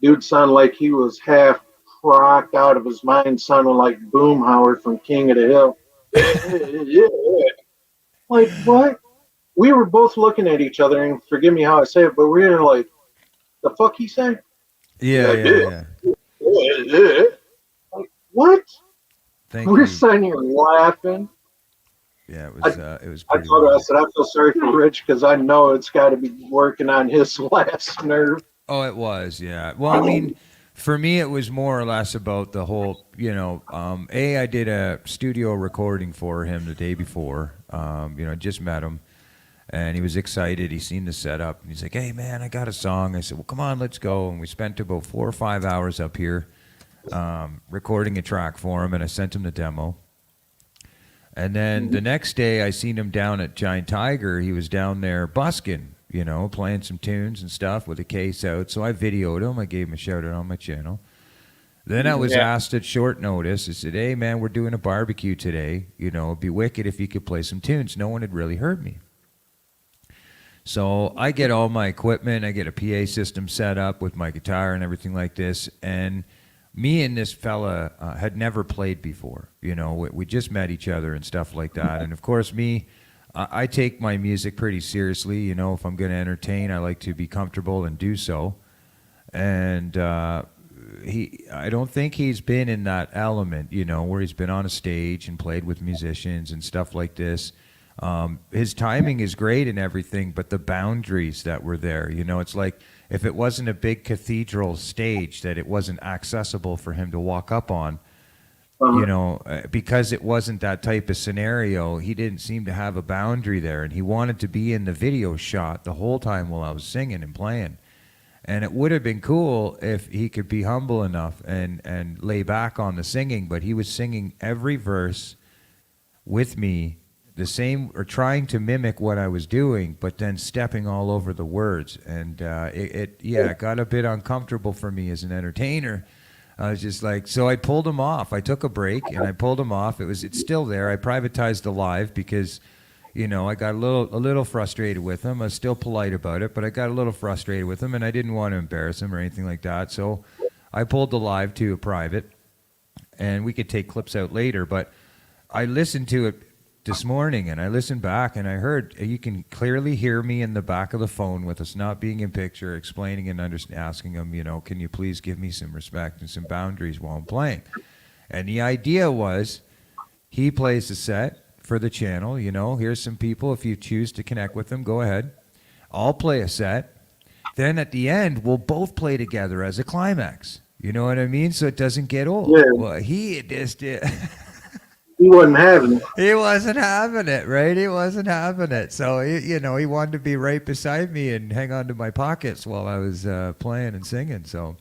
Dude sounded like he was half rocked out of his mind, sounding like Boomhauer from King of the Hill. Yeah. Like, what? We were both looking at each other, and forgive me how I say it, but we were like, the fuck he say? Yeah. Like, what? Thank We're you. sitting here laughing. Yeah, it was I pretty told her, I wild. said, I feel sorry for Rich because I know it's got to be working on his last nerve. Oh, it was, yeah. Well, I mean, for me, it was more or less about the whole, I did a studio recording for him the day before. Just met him, and he was excited. He seen the setup, and he's like, "Hey, man, I got a song." I said, "Well, come on, let's go." And we spent about 4 or 5 hours up here, recording a track for him, and I sent him the demo. And then the next day, I seen him down at Giant Tiger. He was down there busking, you know, playing some tunes and stuff with a case out. So I videoed him. I gave him a shout out on my channel. Then I was asked at short notice. I said, "Hey, man, we're doing a barbecue today. You know, it'd be wicked if you could play some tunes." No one had really heard me. So I get all my equipment. I get a PA system set up with my guitar and everything like this. And me and this fella had never played before. You know, we just met each other and stuff like that. And of course, I take my music pretty seriously. You know, if I'm going to entertain, I like to be comfortable and do so. And I don't think he's been in that element, you know, where he's been on a stage and played with musicians and stuff like this. His timing is great and everything, but the boundaries that were there, you know, it's like if it wasn't a big cathedral stage that it wasn't accessible for him to walk up on, you know, because it wasn't that type of scenario, he didn't seem to have a boundary there, and he wanted to be in the video shot the whole time while I was singing and playing. And it would have been cool if he could be humble enough and lay back on the singing, but he was singing every verse with me the same, or trying to mimic what I was doing, but then stepping all over the words. And it got a bit uncomfortable for me as an entertainer. I was just like, so I pulled him off. I took a break and I pulled him off. It's still there. I privatized the live because, you know, I got a little frustrated with him. I was still polite about it, but I got a little frustrated with him, and I didn't want to embarrass him or anything like that. So I pulled the live to a private, and we could take clips out later. But I listened to it this morning, and I listened back, and I heard, you can clearly hear me in the back of the phone with us not being in picture, explaining and asking him, you know, can you please give me some respect and some boundaries while I'm playing? And the idea was he plays the set for the channel, you know, here's some people. If you choose to connect with them, go ahead. I'll play a set. Then at the end, we'll both play together as a climax. You know what I mean? So it doesn't get old. Yeah. Well, he just did. He wasn't having it. He wasn't having it, right? He wasn't having it. So, you know, he wanted to be right beside me and hang on to my pockets while I was playing and singing. So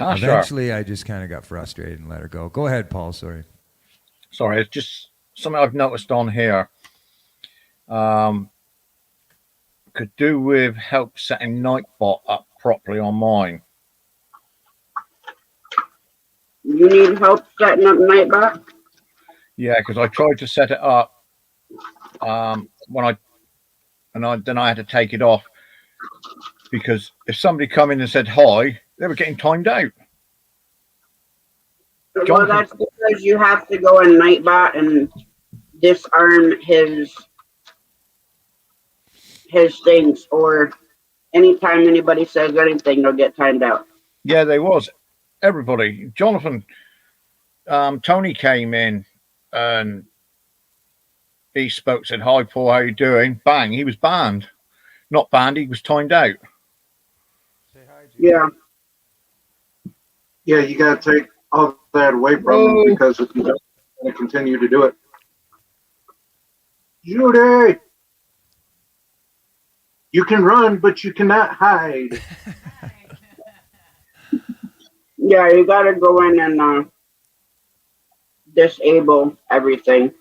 eventually I just kind of got frustrated and let her go. Go ahead, Paul. Sorry. Sorry, it's just something I've noticed on here. Could do with help setting Nightbot up properly on mine. You need help setting up Nightbot? Yeah, because I tried to set it up then I had to take it off because if somebody come in and said hi, they were getting timed out. Well, that's because you have to go in Nightbot and disarm his things, or anytime anybody says anything, they'll get timed out. Yeah, they was. Everybody. Jonathan, Tony came in and he spoke, said, "Hi, Paul, how you doing?" Bang, he was banned. Not banned, he was timed out. Yeah. Yeah, you got to take all that away from him, because if you don't, he's going to continue to do it. Judy! You can run, but you cannot hide. Yeah, you gotta go in and disable everything,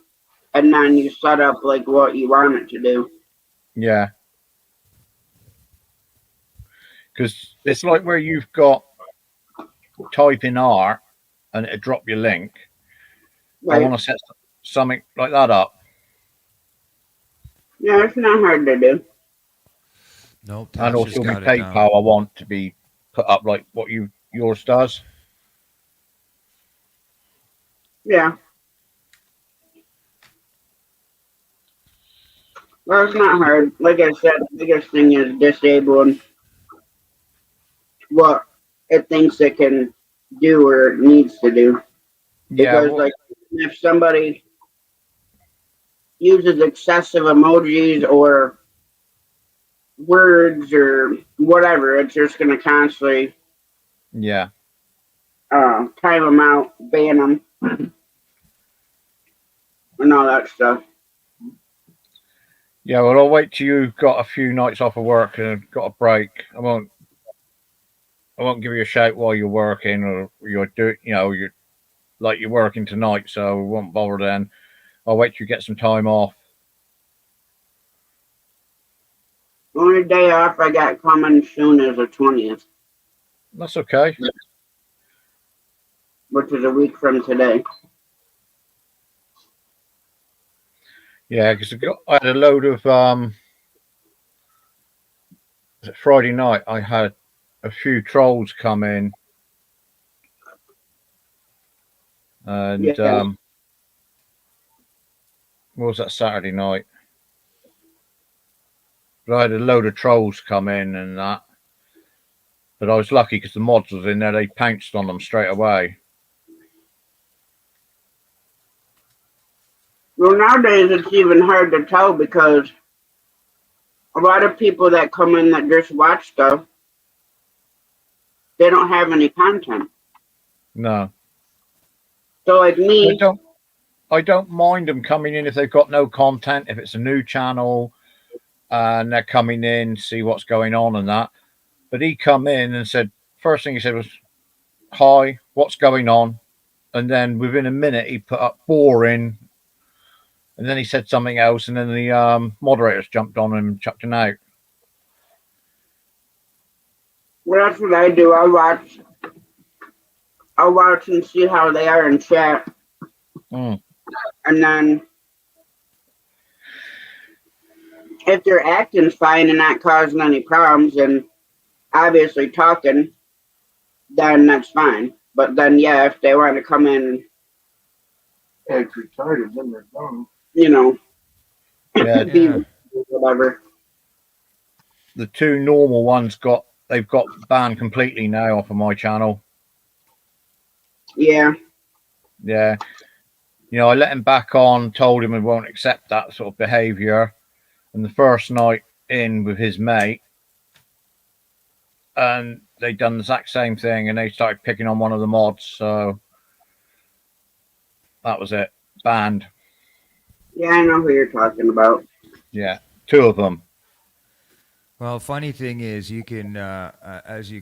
and then you set up like what you want it to do. Yeah. Because it's like where you've got type in R and it'll drop your link. Right. I want to set something like that up. Yeah, it's not hard to do. Nope. And also my PayPal I want to be put up like what yours does. Yeah. Well, it's not hard. Like I said, the biggest thing is disabling what it thinks it can do or it needs to do. Yeah. Because, like, if somebody uses excessive emojis or words or whatever, it's just going to constantly Yeah. time them out, ban them, and all that stuff. Yeah, well, I'll wait till you've got a few nights off of work and got a break. I I won't give you a shout while you're working or you're like you're working tonight, so I won't bother then. I'll wait till you get some time off. Only day off I got coming soon is the 20th, That's okay. which is a week from today. Yeah, because I had a load of Friday night. I had a few trolls come in, and Yeah. what was that Saturday night? But I had a load of trolls come in and that. But I was lucky because the mods was in there. They pounced on them straight away. Well, nowadays it's even hard to tell because a lot of people that come in that just watch stuff, they don't have any content. No, So like I me, don't. I don't mind them coming in if they've got no content. If it's a new channel and they're coming in, see what's going on and that. But he come in and said, first thing he said was, "Hi, what's going on?" And then within a minute he put up boring, and then he said something else, and then the moderators jumped on him and chucked him out. well, that's what I do. I'll watch and see how they are in chat, Mm. and then if they're acting fine and not causing any problems and obviously talking, then that's fine. But then, yeah, if they want to come in, Act retarded, then they're gone. you know, Yeah, be Yeah. whatever. the two normal ones they've got banned completely now off of my channel. Yeah, Yeah, I let him back on, told him I won't accept that sort of behaviour. And the first night in with his mate, and they done the exact same thing, and they started picking on one of the mods. So that was it, banned. yeah, I know who you're talking about. Yeah, two of them. Well, funny thing is, you can as you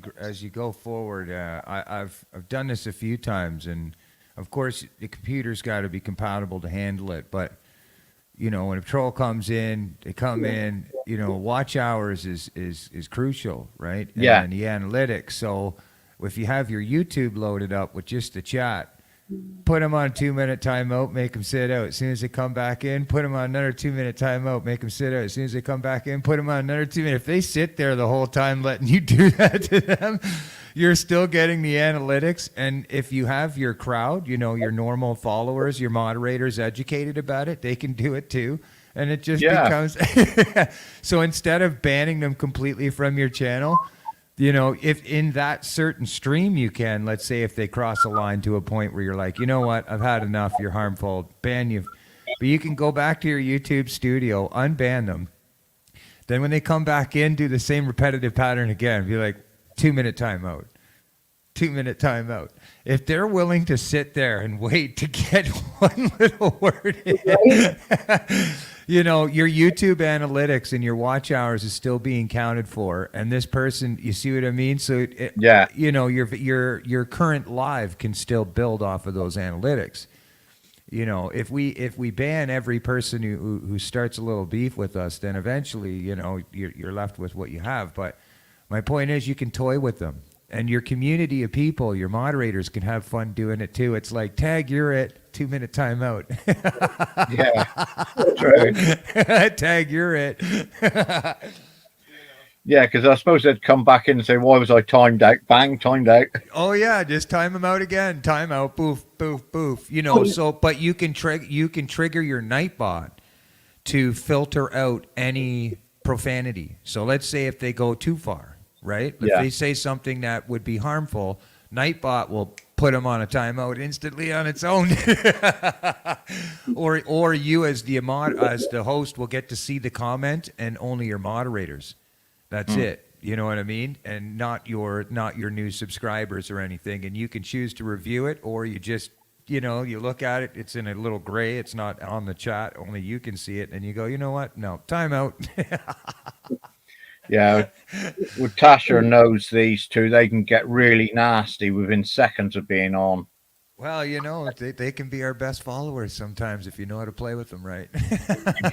go forward. I've done this a few times, and of course, the computer's got to be compatible to handle it. But when a troll comes in, they come in. Watch hours is crucial, right? Yeah. And the analytics. So if you have your YouTube loaded up with just the chat, put them on a 2-minute timeout, make them sit out. As soon as they come back in, put them on another 2-minute timeout, make them sit out. As soon as they come back in, put them on another 2 minutes. If they sit there the whole time letting you do that to them, you're still getting the analytics. And if you have your crowd, your normal followers, your moderators educated about it, they can do it too. And it just becomes so instead of banning them completely from your channel, if in that certain stream you can, let's say if they cross a line to a point where you're like, you know what, I've had enough, you're harmful, ban you. But you can go back to your YouTube studio, unban them. Then when they come back in, do the same repetitive pattern again. Be like, 2-minute timeout. 2-minute timeout. If they're willing to sit there and wait to get one little word in, your YouTube analytics and your watch hours is still being counted for. And this person, you see what I mean? So, your current live can still build off of those analytics. If we ban every person who starts a little beef with us, then eventually, you're left with what you have. But my point is, you can toy with them. And your community of people, your moderators can have fun doing it too. It's like, tag, you're it, 2-minute timeout. Yeah, true. Tag, you're it. Yeah, because I suppose they'd come back in and say, why was I timed out? Bang, timed out. Oh yeah, just time them out again. Time out, boof, boof, boof. But you can trigger your Nightbot to filter out any profanity. So let's say if they go too far. Right? If they say something that would be harmful, Nightbot will put them on a timeout instantly on its own. or you as the host will get to see the comment and only your moderators. That's it. You know what I mean? And not your new subscribers or anything. And you can choose to review it, or you just you look at it, it's in a little gray, it's not on the chat, only you can see it, and you go, you know what? No, timeout. Yeah, well, Tasha knows these two. They can get really nasty within seconds of being on. Well, they can be our best followers sometimes if you know how to play with them right.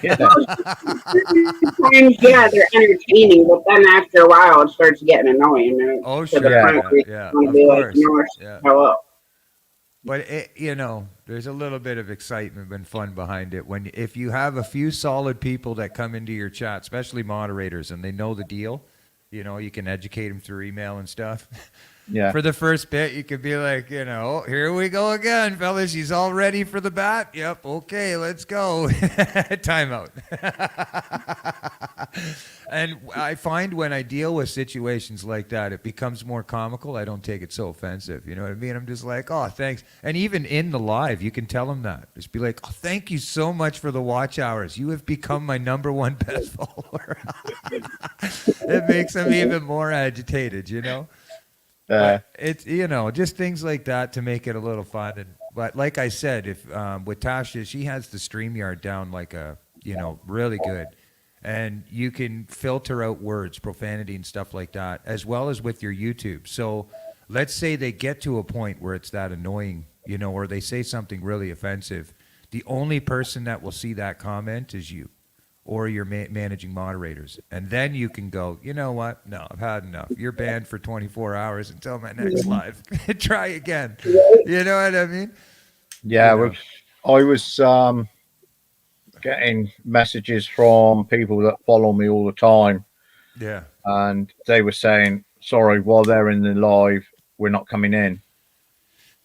Yeah, Sometimes, yeah, they're entertaining, but then after a while, it starts getting annoying Oh, to the sure. yeah, point Yeah. where you Yeah. want to Of be like, course. Yeah. hello. But there's a little bit of excitement and fun behind it when if you have a few solid people that come into your chat, especially moderators, and they know the deal. You can educate them through email and stuff. yeah. For the first bit, you could be like, here we go again, fellas. She's all ready for the bat. Yep. Okay, let's go. Timeout. And I find when I deal with situations like that, it becomes more comical. I don't take it so offensive. You know what I mean? I'm just like, oh, thanks. And even in the live, you can tell them that. Just be like, oh, thank you so much for the watch hours. You have become my number one best follower. It makes them even more agitated. But it's just things like that to make it a little fun. But like I said, if with Tasha, she has the StreamYard down like really good, and you can filter out words, profanity, and stuff like that, as well as with your YouTube. So let's say they get to a point where it's that annoying, or they say something really offensive. The only person that will see that comment is you or your managing moderators. And then you can go, you know what? No, I've had enough. You're banned for 24 hours until my next live. Try again. You know what I mean? Yeah, You know. I was getting messages from people that follow me all the time, Yeah. and they were saying, "Sorry, while they're in the live, we're not coming in."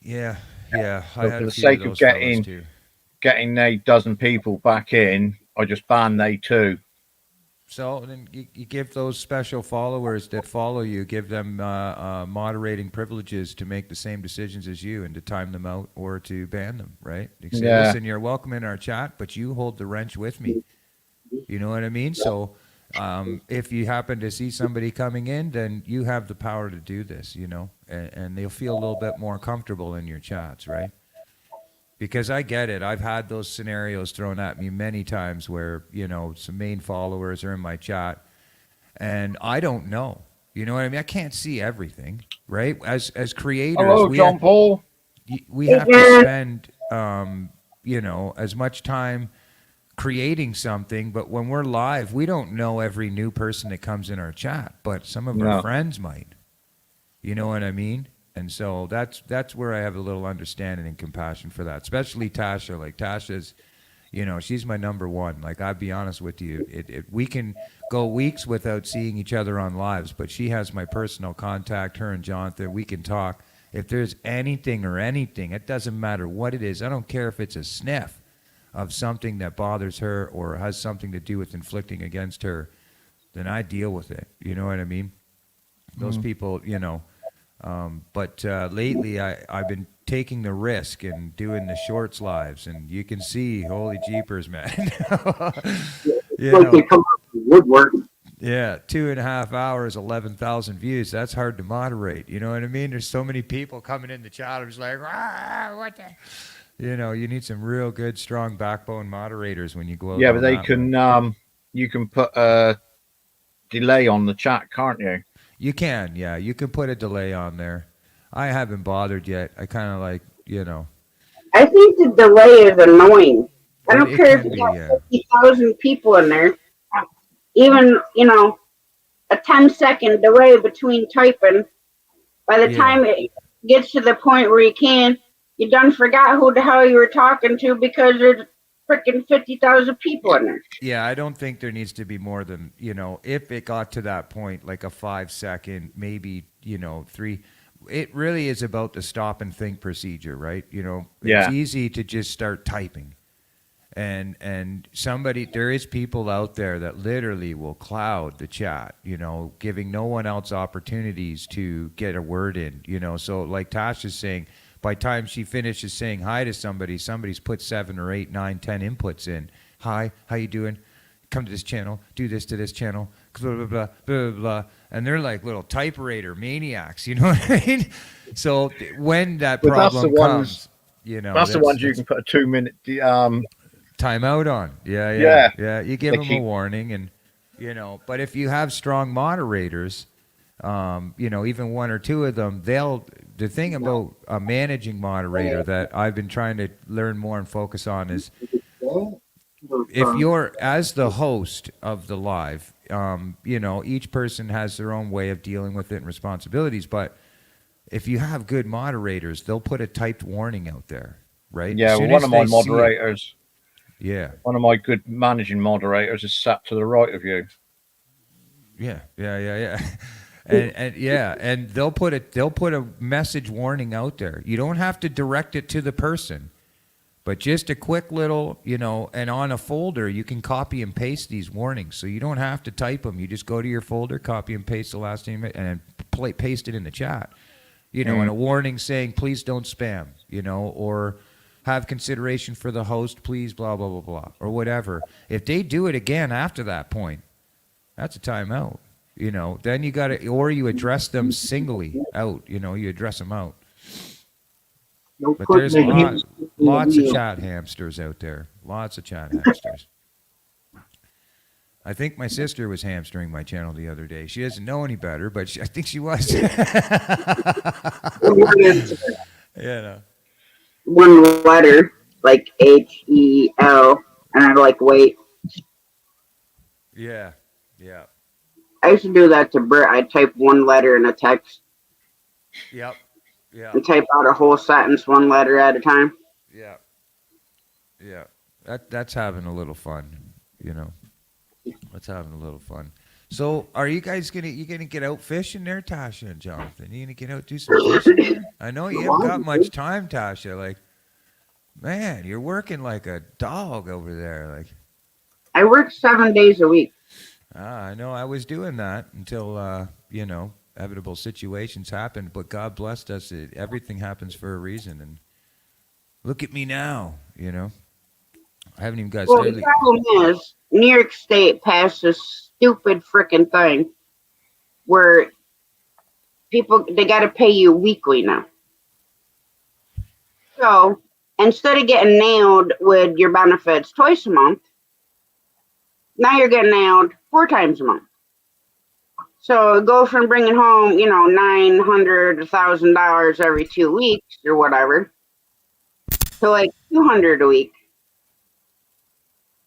Yeah. Yeah. I So had for a the few of sake of those fellas too. getting a dozen people back in, I just banned they two. So then you give those special followers that follow you, give them moderating privileges to make the same decisions as you and to time them out or to ban them, right? You say, Yeah, listen, you're welcome in our chat, but you hold the wrench with me. You know what I mean? So if you happen to see somebody coming in, then you have the power to do this, and they'll feel a little bit more comfortable in your chats, right? Because I get it. I've had those scenarios thrown at me many times where, some main followers are in my chat and I don't know. You know what I mean? I can't see everything, right? As creators, hello, John Paul. we have to spend as much time creating something, but when we're live, we don't know every new person that comes in our chat, but some of our No. friends might. You know what I mean? And so that's where I have a little understanding and compassion for that, especially Tasha. Like Tasha's, she's my number one. Like I'll be honest with you, we can go weeks without seeing each other on lives, but she has my personal contact. Her and Jonathan, we can talk. If there's anything, it doesn't matter what it is. I don't care if it's a sniff of something that bothers her or has something to do with inflicting against her, then I deal with it. You know what I mean? Those people, but lately I've been taking the risk and doing the shorts lives, and you can see, holy jeepers, man. Like they come up with woodwork. Yeah, 2.5 hours, 11,000 views. That's hard to moderate. You know what I mean? There's so many people coming in the chat. I'm just like, what the? You need some real good, strong backbone moderators when you go out. Yeah, but they can. You can put a delay on the chat, can't you? You can, yeah. You can put a delay on there. I haven't bothered yet. I kind of like, I think the delay is annoying. I don't it care if can you be, got yeah. 50,000 people in there. Even, a 10-second delay between typing. By the Yeah. time it gets to the point where you done forgot who the hell you were talking to because there's freaking 50,000 people in there. Yeah, I don't think there needs to be more than, if it got to that point, like a 5-second, maybe, 3. It really is about the stop and think procedure, right? Yeah. It's easy to just start typing. And there is people out there that literally will cloud the chat, giving no one else opportunities to get a word in, So like Tasha's saying, by the time she finishes saying hi to somebody's put 7 or 8, 9, 10 inputs in. Hi, how you doing? Come to this channel, do this to this channel, blah, blah, blah, blah, blah. And they're like little typewriter maniacs, you know what I mean? So when that But that's problem the ones- comes, That's the ones you can put a 2-minute. time out on. Yeah. You give They them a keep- warning, and you know. But if you have strong moderators, you know, even one or two of them, they'll. The thing about a managing moderator that I've been trying to learn more and focus on is if you're as the host of the live, you know, each person has their own way of dealing with it and responsibilities. But if you have good moderators, they'll put a typed warning out there, right? Yeah, As soon one as of my they see it- moderators, Yeah, one of my good managing moderators is sat to the right of you. yeah. And yeah, and they'll put a message warning out there. You don't have to direct it to the person, but just a quick little, you know, and on a folder you can copy and paste these warnings. So you don't have to type them. You just go to your folder, copy and paste the last name, and then paste it in the chat. You know, and a warning saying please don't spam, you know, or have consideration for the host, please, blah blah blah blah, or whatever. If they do it again after that point, that's a timeout. You know, then you got to, or you address them singly out. You know, you address them out. No But putting there's the hands in the lots of wheel. chat hamsters out there. Lots of chat hamsters. I think my sister was hamstering my channel the other day. She doesn't know any better, but I think she was. Yeah. One letter, like HEL, and I like wait. Yeah. Yeah. I used to do that to Bert. I'd type one letter in a text Yep. Yeah. and type out a whole sentence one letter at a time. Yeah. Yeah. That's having a little fun, you know. That's having a little fun. So, are you guys gonna get out fishing there, Tasha and Jonathan? You gonna get out do some fishing there? I know you haven't got much time, Tasha. Like, man, you're working like a dog over there. Like, I work 7 days a week. I know I was doing that until you know, inevitable situations happened. But God blessed us. Everything happens for a reason. And look at me now. You know, I haven't even got Well, the started. problem is, New York State passed this stupid freaking thing where people, they got to pay you weekly now. So instead of getting nailed with your benefits twice a month, now you're getting nailed 4 times a month. So go from bringing home, you know, $900, $1,000 every 2 weeks or whatever to like $200 a week.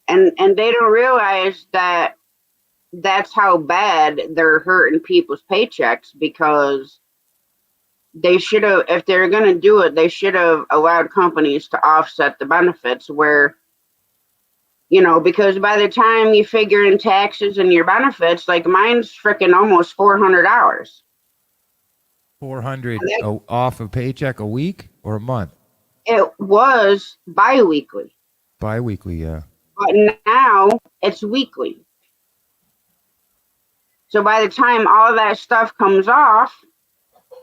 And they don't realize that that's how bad they're hurting people's paychecks, because they should have, if they're going to do it, they should have allowed companies to offset the benefits where, you know, because by the time you figure in taxes and your benefits, like mine's freaking almost $400. 400 off a paycheck a week or a month? It was bi-weekly, Bi-weekly, yeah. but now it's weekly. So by the time all that stuff comes off,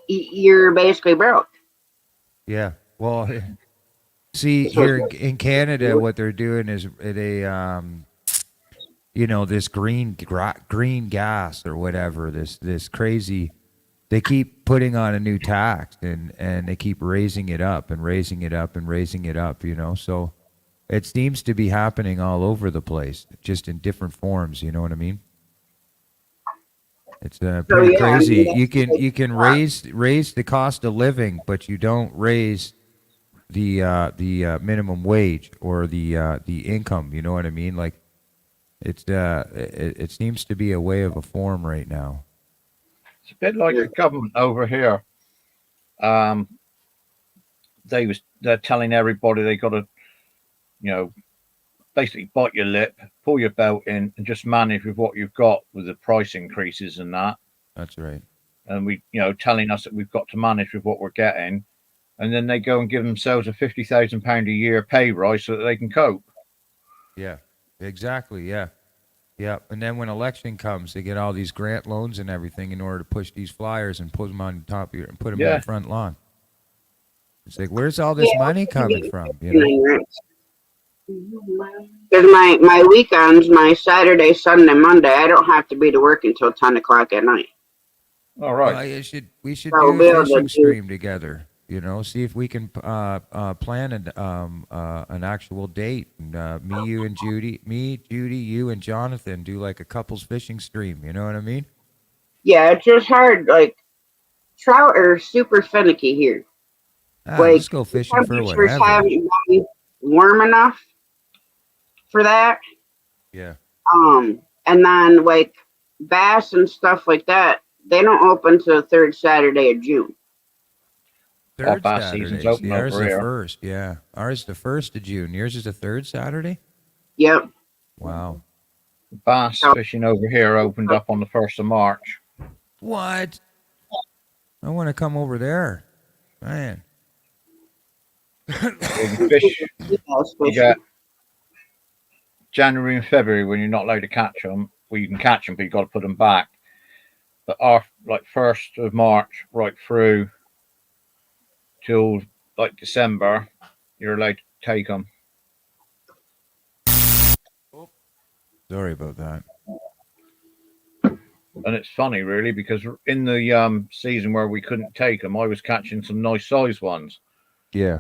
you're basically broke. Yeah. Well, see, here in Canada, what they're doing is they, you know, this green gas or whatever, this crazy. They keep putting on a new tax and they keep raising it up and raising it up and raising it up. You know, so it seems to be happening all over the place, just in different forms. You know what I mean? It's pretty crazy. I mean, You can raise the cost of living, but you don't raise the minimum wage or the income. You know what I mean? Like it seems to be a way of a form right now. It's a bit like the government over here. They're telling everybody they got to, you know, basically bite your lip, pull your belt in, and just manage with what you've got with the price increases and that. That's right. And we, you know, telling us that we've got to manage with what we're getting, and then they go and give themselves a £50,000 a year pay rise so that they can cope. Yeah, exactly. Yeah. Yeah. And then when election comes, they get all these grant loans and everything in order to push these flyers and put them on top of your and put them on the front lawn. It's like, where's all this money coming from? You know? Because my weekends, my Saturday, Sunday, Monday, I don't have to be to work until 10 o'clock at night. All right. Well, we should So do we'll a be able to fishing do- stream together. You know, see if we can plan an actual date. Me, you, and Judy. Me, Judy, you, and Jonathan do like a couples fishing stream. You know what I mean? Yeah, it's just hard. Like trout are super finicky here. Like Let's go the fishing for temperatures whatever. haven't been warm enough for that. Yeah. And then like bass and stuff like that, they don't open till the third Saturday of June. Our Third bass season's Saturdays. open Yeah, ours over the here. first. Yeah, ours the 1st of June. Yours is the third Saturday. Yep. Wow. Bass So fishing over here opened up on the 1st of March. What? I want to come over there, man. You can fish. bass You fishing. get January and February when you're not allowed to catch them. Well, you can catch them, but you got to put them back. But our like 1st of March right through till like December, you're allowed to take them. Sorry about that. And it's funny, really, because in the season where we couldn't take them, I was catching some nice size ones. Yeah.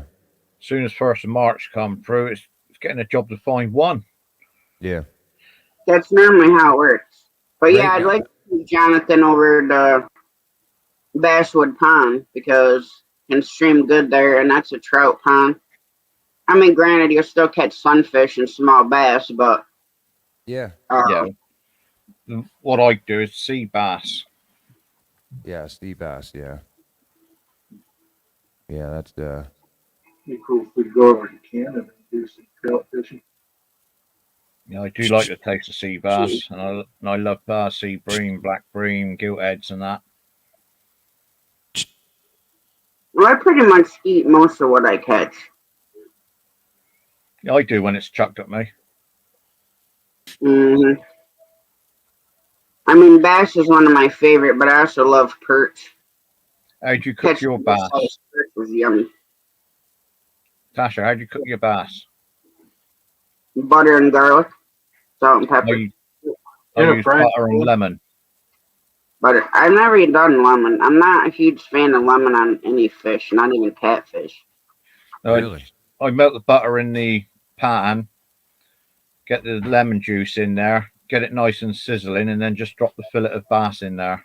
As soon as 1st of March come through, it's getting a job to find one. Yeah. That's normally how it works. But yeah, Right I'd now. like to see Jonathan over the Basswood Pond because he can stream good there, and that's a trout pond. I mean, granted, you'll still catch sunfish and small bass, but Yeah. Yeah. What I do is sea bass. Yeah. Sea bass. Yeah. Yeah. That's the. Be cool if we could go over to Canada and do some trout fishing. Yeah, I do like the taste of sea bass, and I love sea bream, black bream, gilt heads, and that. well, I pretty much eat most of what I catch. Yeah, I do when it's chucked at me. hmm I mean, bass is one of my favorite, but I also love perch. How do you cook Catch your the bass, size perch is yummy. Tasha? How do you cook your bass? Butter and garlic, salt and pepper. I Yeah, use fried butter and food. lemon. Butter. I've never even done lemon. I'm not a huge fan of lemon on any fish, not even catfish. Really? I melt the butter in the pan, get the lemon juice in there, get it nice and sizzling, and then just drop the fillet of bass in there.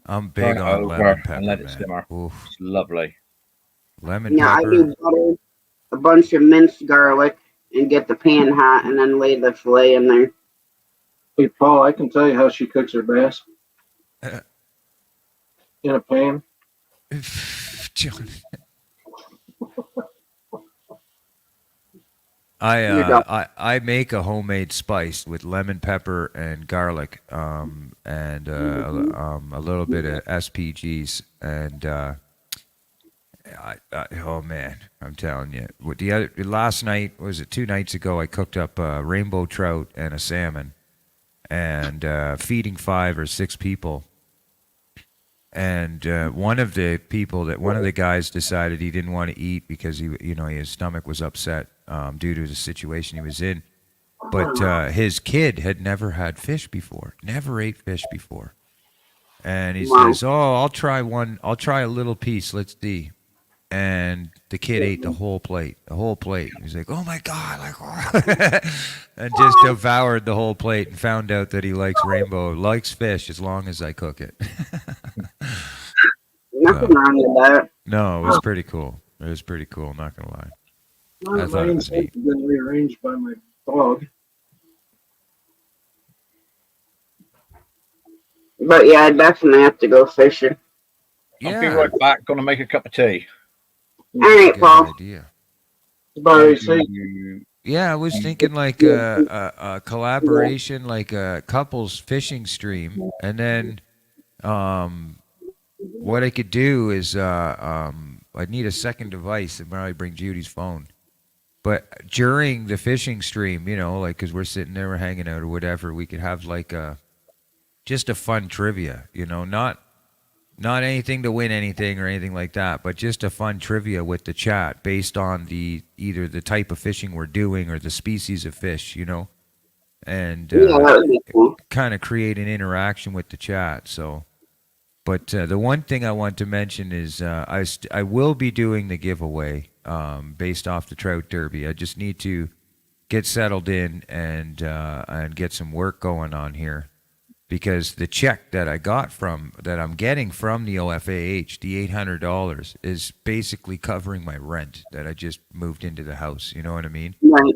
I'm Turn big it on over lemon and let pepper, it man. simmer. Oof. It's lovely. Lemon Yeah, I do pepper. butter, a bunch of minced garlic, and get the pan hot, and then lay the fillet in there. Hey, Paul, I can tell you how she cooks her bass in a pan. John. You don't. I make a homemade spice with lemon pepper and garlic, and a little bit of SPGs, and oh man, I'm telling you, what the other last night was it 2 nights ago? I cooked up a rainbow trout and a salmon, and feeding 5 or 6 people. And one of the guys decided he didn't want to eat because his stomach was upset due to the situation he was in. But his kid had never had fish before, never ate fish before, and he Wow. says, "Oh, I'll try one. I'll try a little piece. Let's see." And the kid ate the whole plate. He's like, "Oh my god!" And just devoured the whole plate and found out that he likes fish as long as I cook it. Nothing wrong with that. No, it was pretty cool. Not gonna lie. I thought it Mine's was neat. been rearranged by my dog. But yeah, I definitely have to go fishing. I'll be Yeah, right back. Gonna make a cup of tea. All right, good Paul. idea. About ready to say, Yeah, I was thinking like a collaboration, like a couples fishing stream, and then what I could do is I'd need a second device and probably bring Judy's phone. But during the fishing stream, like because we're sitting there, we're hanging out or whatever, we could have like just a fun trivia, not anything to win anything or anything like that, but just a fun trivia with the chat based on either the type of fishing we're doing or the species of fish, and Yeah, that would be cool. kind of create an interaction with the chat. So But the one thing I want to mention is I will be doing the giveaway based off the Trout Derby. I just need to get settled in and get some work going on here because the check that I'm getting from the OFAH, the $800, is basically covering my rent that I just moved into the house. You know what I mean? Right.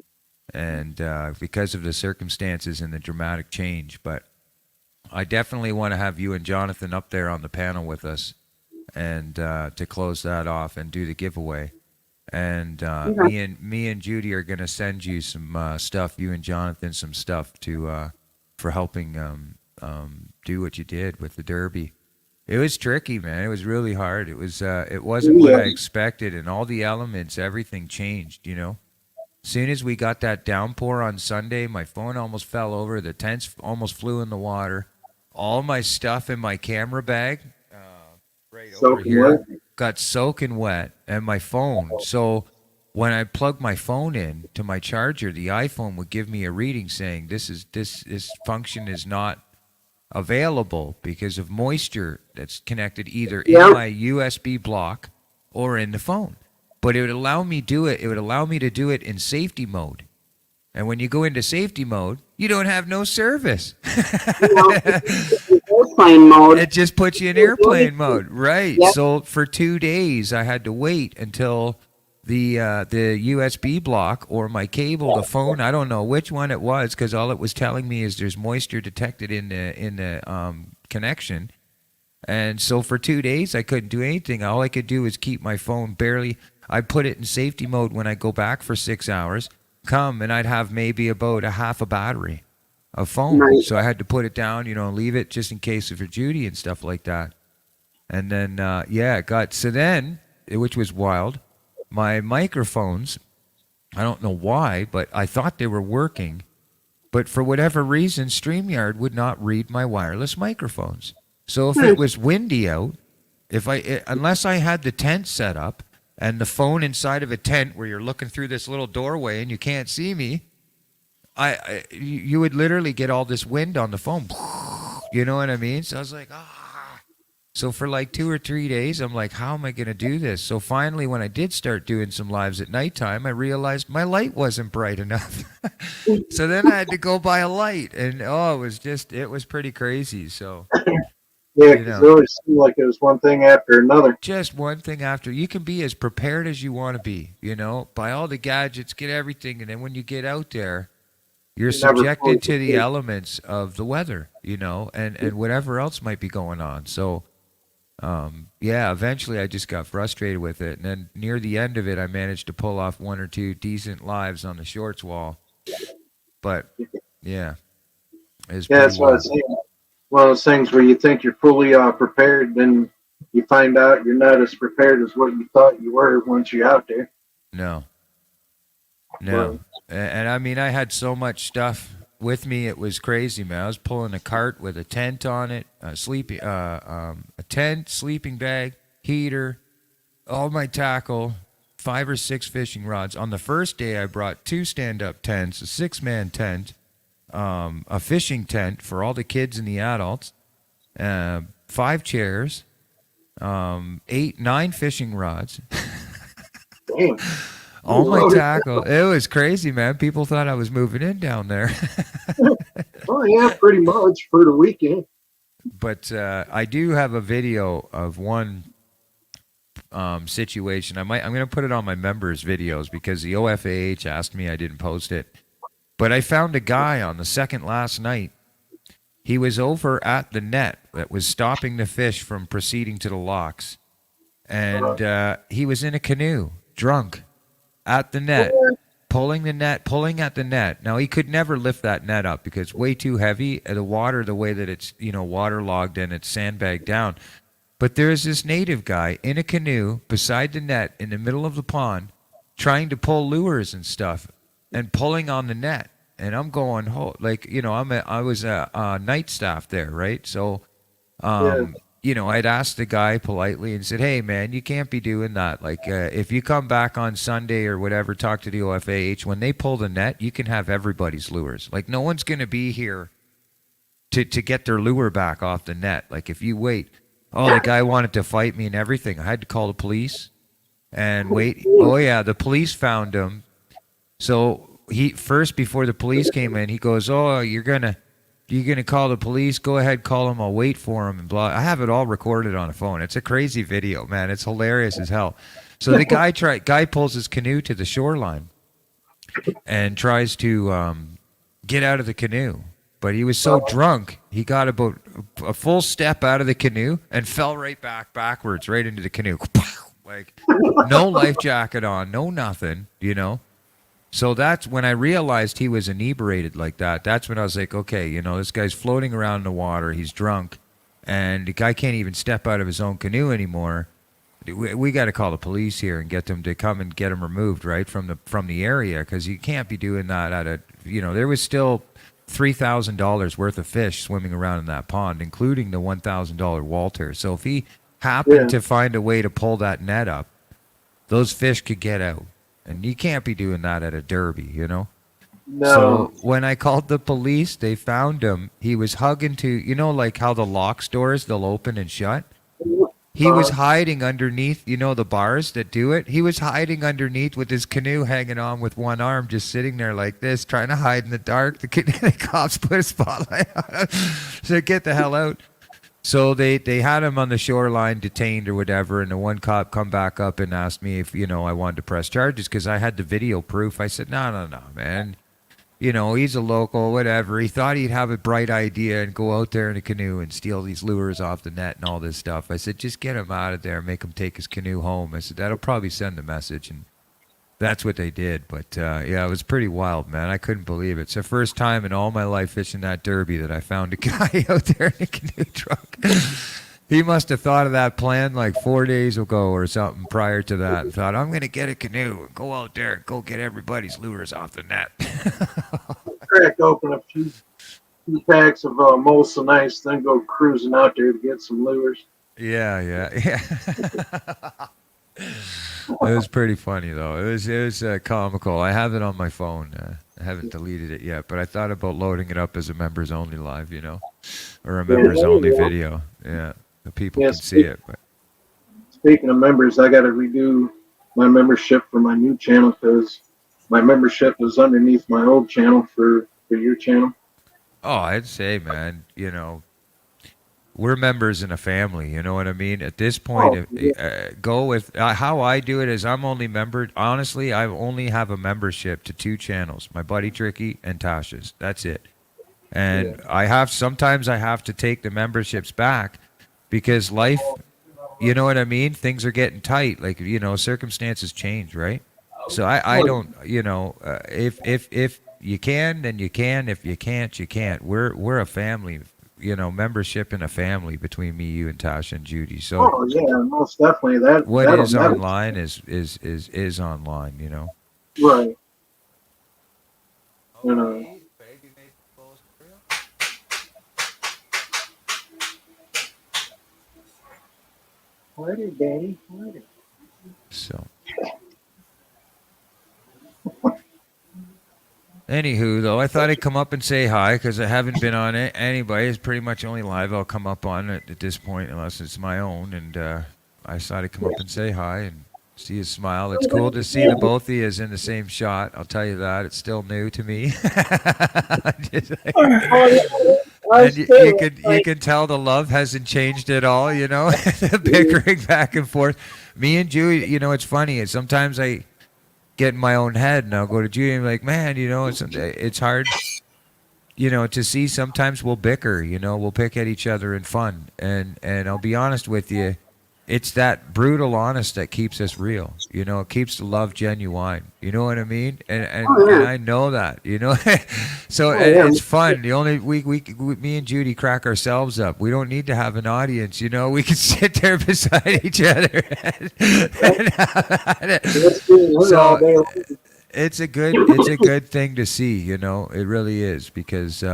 And because of the circumstances and the dramatic change, but I definitely want to have you and Jonathan up there on the panel with us, and to close that off and do the giveaway. And me and Judy are gonna send you some stuff. You and Jonathan some stuff to for helping do what you did with the Derby. It was tricky, man. It was really hard. It wasn't what I expected, and all the elements, everything changed. You know. Soon as we got that downpour on Sunday, my phone almost fell over. The tents almost flew in the water. All my stuff in my camera bag, right over Soaking here, wet. got soaking wet, and my phone. So when I plugged my phone in to my charger, the iPhone would give me a reading saying this function is not available because of moisture that's connected either in Yep. my USB block or in the phone. But it would allow me do it. It would allow me to do it in safety mode. And when you go into safety mode, you don't have no service. Airplane mode. It just puts you in airplane mode, right? Yep. So for 2 days, I had to wait until the USB block or my cable, the phone. I don't know which one it was because all it was telling me is there's moisture detected in the connection. And so for 2 days, I couldn't do anything. All I could do was keep my phone barely. I put it in safety mode when I go back for 6 hours. Come and I'd have maybe about a half a battery of phone. Right. So I had to put it down, leave it just in case for Judy and stuff like that. And then, it got, so then, which was wild, my microphones, I don't know why, but I thought they were working. But for whatever reason, StreamYard would not read my wireless microphones. So if it was windy out, unless I had the tent set up and the phone inside of a tent where you're looking through this little doorway and you can't see me, you would literally get all this wind on the phone. You know what I mean? So I was like, So for like 2 or 3 days, I'm like, how am I going to do this? So finally, when I did start doing some lives at nighttime, I realized my light wasn't bright enough. So then I had to go buy a light. And it was pretty crazy. So Yeah, because it always seemed like it was one thing after another. just one thing after. You can be as prepared as you want to be, buy all the gadgets, get everything. And then when you get out there, you're never subjected fully to the prepared. elements of the weather, and whatever else might be going on. So, eventually I just got frustrated with it. And then near the end of it, I managed to pull off 1 or 2 decent lives on the shorts wall. But, yeah. It was Yeah, that's pretty what I wild. was saying. One of those things where you think you're fully prepared, then you find out you're not as prepared as what you thought you were once you're out there. No. And I mean, I had so much stuff with me. It was crazy, man. I was pulling a cart with a tent on it, a tent, sleeping bag, heater, all my tackle, 5 or 6 fishing rods. On the first day, I brought 2 stand-up tents, a 6-man tent, a fishing tent for all the kids and the adults, 5 chairs, 9 fishing rods. Damn. All my tackle. It was crazy, man. People thought I was moving in down there. Oh, yeah, pretty much for the weekend. But I do have a video of one situation. I'm going to put it on my members' videos because the OFAH asked me. I didn't post it. But I found a guy on the second last night. He was over at the net that was stopping the fish from proceeding to the locks. And he was in a canoe, drunk, at the net, pulling at the net. Now, he could never lift that net up because it's way too heavy. The water, the way that it's, waterlogged and it's sandbagged down. But there's this native guy in a canoe beside the net in the middle of the pond trying to pull lures and stuff and pulling on the net. And I'm going, I was a night staff there, right? So, I'd asked the guy politely and said, hey, man, you can't be doing that. Like, if you come back on Sunday or whatever, talk to the OFAH. When they pull the net, you can have everybody's lures. Like, no one's going to be here to get their lure back off the net. Like, if you wait. Oh, the guy wanted to fight me and everything. I had to call the police and wait. Oh yeah, the police found him. So he first, before the police came in, he goes, "Oh, you're gonna call the police. Go ahead, call him. I'll wait for him." And blah. I have it all recorded on a phone. It's a crazy video, man. It's hilarious as hell. So the guy pulls his canoe to the shoreline and tries to get out of the canoe. But he was so drunk, he got about a full step out of the canoe and fell right backwards, right into the canoe. Like, no life jacket on, no nothing, you know? So that's when I realized he was inebriated like that. That's when I was like, okay, you know, this guy's floating around in the water, he's drunk, and the guy can't even step out of his own canoe anymore. We got to call the police here and get them to come and get him removed, right, from the area, because you can't be doing that at a, you know, there was still $3,000 worth of fish swimming around in that pond, including the $1,000 Walter. So if he happened to find a way to pull that net up, those fish could get out. And you can't be doing that at a derby, you know? No. So when I called the police, they found him. He was hugging to, you know, like how the locks doors, they'll open and shut? He was hiding underneath, you know, the bars that do it. He was hiding underneath with his canoe hanging on with one arm, just sitting there like this, trying to hide in the dark. The cops put a spotlight on him. So get the hell out. So they had him on the shoreline, detained or whatever, and the one cop come back up and asked me if, you know, I wanted to press charges because I had the video proof. I said, no, man. You know, he's a local, whatever. He thought he'd have a bright idea and go out there in a canoe and steal these lures off the net and all this stuff. I said, just get him out of there, make him take his canoe home. I said, that'll probably send a message. And that's what they did. But, yeah, it was pretty wild, man. I couldn't believe it. It's the first time in all my life fishing that derby that I found a guy out there in a canoe truck. He must have thought of that plan like 4 days ago or something prior to that and thought, I'm going to get a canoe and go out there and go get everybody's lures off the net. Crack open a few packs of Molson Ice, then go cruising out there to get some lures. Yeah. It was pretty funny though. It was comical. I have it on my phone. I haven't deleted it yet, but I thought about loading it up as a members only live, you know, or a members only video. Yeah, the people can see it. But speaking of members, I got to redo my membership for my new channel because my membership was underneath my old channel for your channel. oh, I'd say, man, you know, we're members in a family. You know what I mean? At this point, go with how I do it is I'm only membered. Honestly, I only have a membership to two channels: my buddy Tricky and Tasha's. That's it. And sometimes I have to take the memberships back because life, you know what I mean? Things are getting tight. Like, you know, circumstances change, right? So I don't, you know, if you can, then you can. If you can't, you can't. We're a family, you know, membership in a family between me, you, and Tasha and Judy. So most definitely that. What is online is online, you know. Right. You know. Harder, Daddy, harder. So, anywho, though, I thought I'd come up and say hi because I haven't been on it. Anybody, it's pretty much only live I'll come up on it at this point, unless it's my own. And I thought I'd come up and say hi and see his smile. It's cool to see the both of you in the same shot. I'll tell you that. It's still new to me. And you can tell the love hasn't changed at all, you know, the bickering back and forth. Me and Judy, you know, it's funny. Sometimes I get in my own head and I'll go to Judy and be like, man, you know, it's hard, you know, to see. Sometimes we'll bicker, you know, we'll pick at each other in fun. And I'll be honest with you, it's that brutal honest that keeps us real. You know, it keeps the love genuine. You know what I mean? And I know that, you know. So it's fun. The only we me and Judy crack ourselves up. We don't need to have an audience, you know. We can sit there beside each other and have at it. So it's a good thing to see, you know. It really is because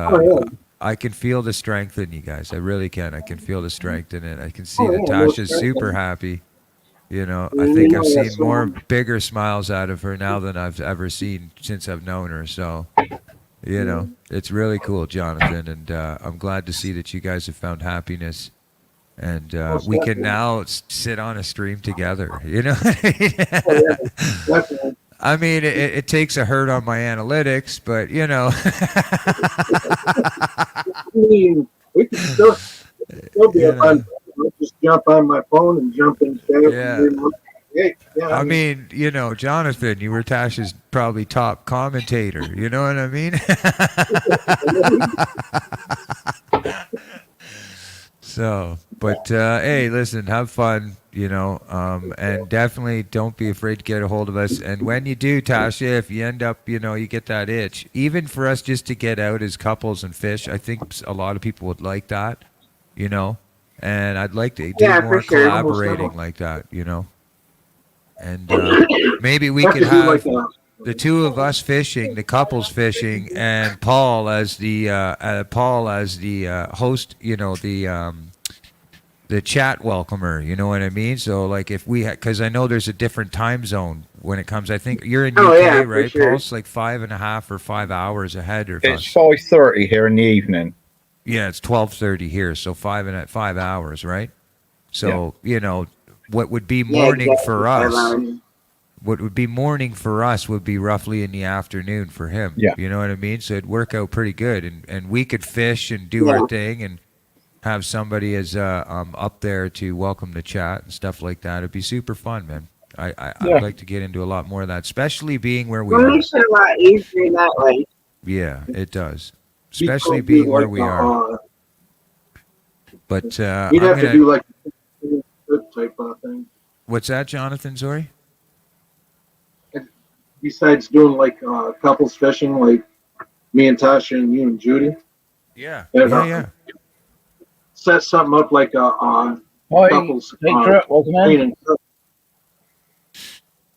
I can feel the strength in you guys. I really can. I can feel the strength in it. I can see Natasha's super happy. You know, I think I've seen more bigger smiles out of her now than I've ever seen since I've known her. So, you know, it's really cool, Jonathan. And I'm glad to see that you guys have found happiness And Most we can definitely. now sit on a stream together. You know, Oh, yeah, definitely. I mean, it takes a hurt on my analytics, but you know, I mean, we could still be you up on. know, I'll just jump on my phone and jump in chat and yeah. then look. Hey, yeah, I mean, you know, Jonathan, you were Tash's probably top commentator. You know what I mean? So, but hey, listen, have fun, you know, and definitely don't be afraid to get a hold of us. And when you do, Tasha, if you end up, you know, you get that itch, even for us just to get out as couples and fish, I think a lot of people would like that, you know, and I'd like to do Yeah, for more sure. almost collaborating definitely. like that, you know, and maybe we Have could to do like have the two of us fishing, the couples fishing, and Paul as the host. You know, the chat welcomer. You know what I mean? So like if we because I know there's a different time zone when it comes. I think you're in Oh yeah, UK, for right, sure. Paul? It's like 5.5 or 5 hours ahead of It's us. 5:30 here in the evening. Yeah, it's 12:30 here, so 5 hours, right? Yeah. So you know what would be Yeah, morning exactly. for 5 hours. us. What would be morning for us would be roughly in the afternoon for him. Yeah. You know what I mean? So it'd work out pretty good, and we could fish and do our Yeah. thing and have somebody as up there to welcome the chat and stuff like that. It'd be super fun, man. I'd Yeah. like to get into a lot more of that, especially being where we Well, it are. makes it a lot easier that way. Yeah, it does. be cool Especially to do being where like we are. a, But you'd I'm have to gonna. do like a good type of thing. What's that, Jonathan? Sorry. Besides doing like couples fishing, like me and Tasha and you and Judy, Yeah. and Yeah. Yeah. set something up like a Hi, couples Peter. Welcome in. training.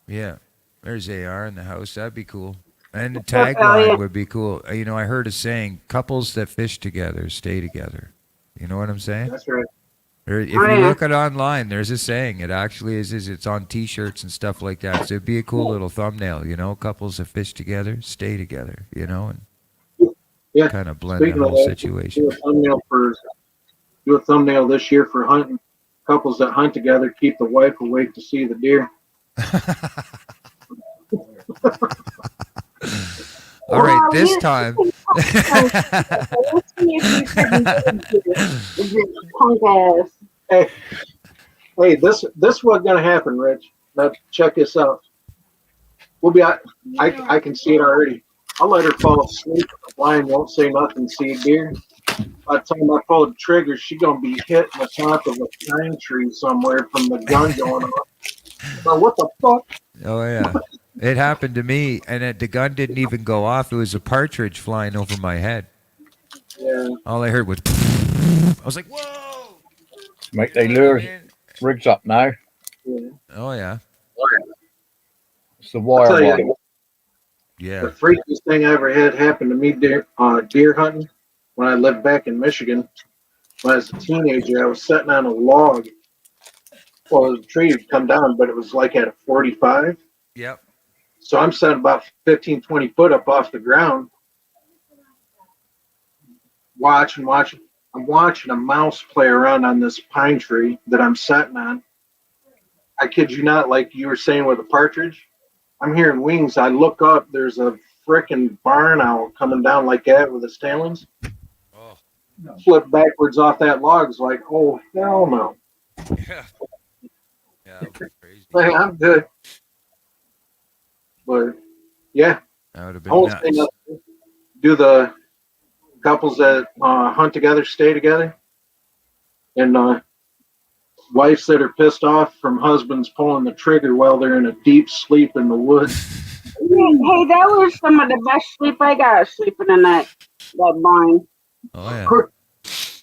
Yeah. There's AR in the house. That'd be cool. And the Yep, hell tagline yeah. would be cool. You know, I heard a saying: "Couples that fish together stay together." You know what I'm saying? That's right. Or if Oh you yeah. look it online, there's a saying. It actually is. It's on T-shirts and stuff like that. So it'd be a cool little thumbnail. You know, couples that fish together stay together. You know, and Yeah. kind of blend the Speaking of whole that, situation. do a thumbnail this year for hunting. Couples that hunt together keep the wife awake to see the deer. All right, Well, this you time. let's see if you can do this punk ass. Hey, hey, this what's gonna happen, Rich. Now check this out. We'll be out. I can see it already. I'll let her fall asleep. The blind won't say nothing. See a deer. By the time I pull the trigger, she's gonna be hitting the top of a pine tree somewhere from the gun going off. Now what the fuck? Oh yeah, it happened to me, and the gun didn't even go off. It was a partridge flying over my head. Yeah, All I heard was. I was like, "Whoa!" Mate, You they know what I lure mean? rigs up now. yeah. Oh yeah, It's the I'll wire tell one. you, the yeah. freakiest thing I ever had happened to me deer hunting when I lived back in Michigan. When I was a teenager, I was sitting on a log. Well, the tree had come down, but it was like at a 45. Yep. So I'm sitting about 15, 20 foot up off the ground, watching. I'm watching a mouse play around on this pine tree that I'm sitting on. I kid you not, like you were saying with a partridge. I'm hearing wings. I look up, there's a frickin' barn owl coming down like that with his talons. Oh. Flip backwards off that log. It's like, oh, hell no. Yeah. Yeah. That was crazy. Like, I'm good. But, yeah, That would have the been whole thing nuts. do the couples that hunt together stay together, and wives that are pissed off from husbands pulling the trigger while they're in a deep sleep in the woods. Hey, that was some of the best sleep I got sleeping in that barn. Oh yeah. Of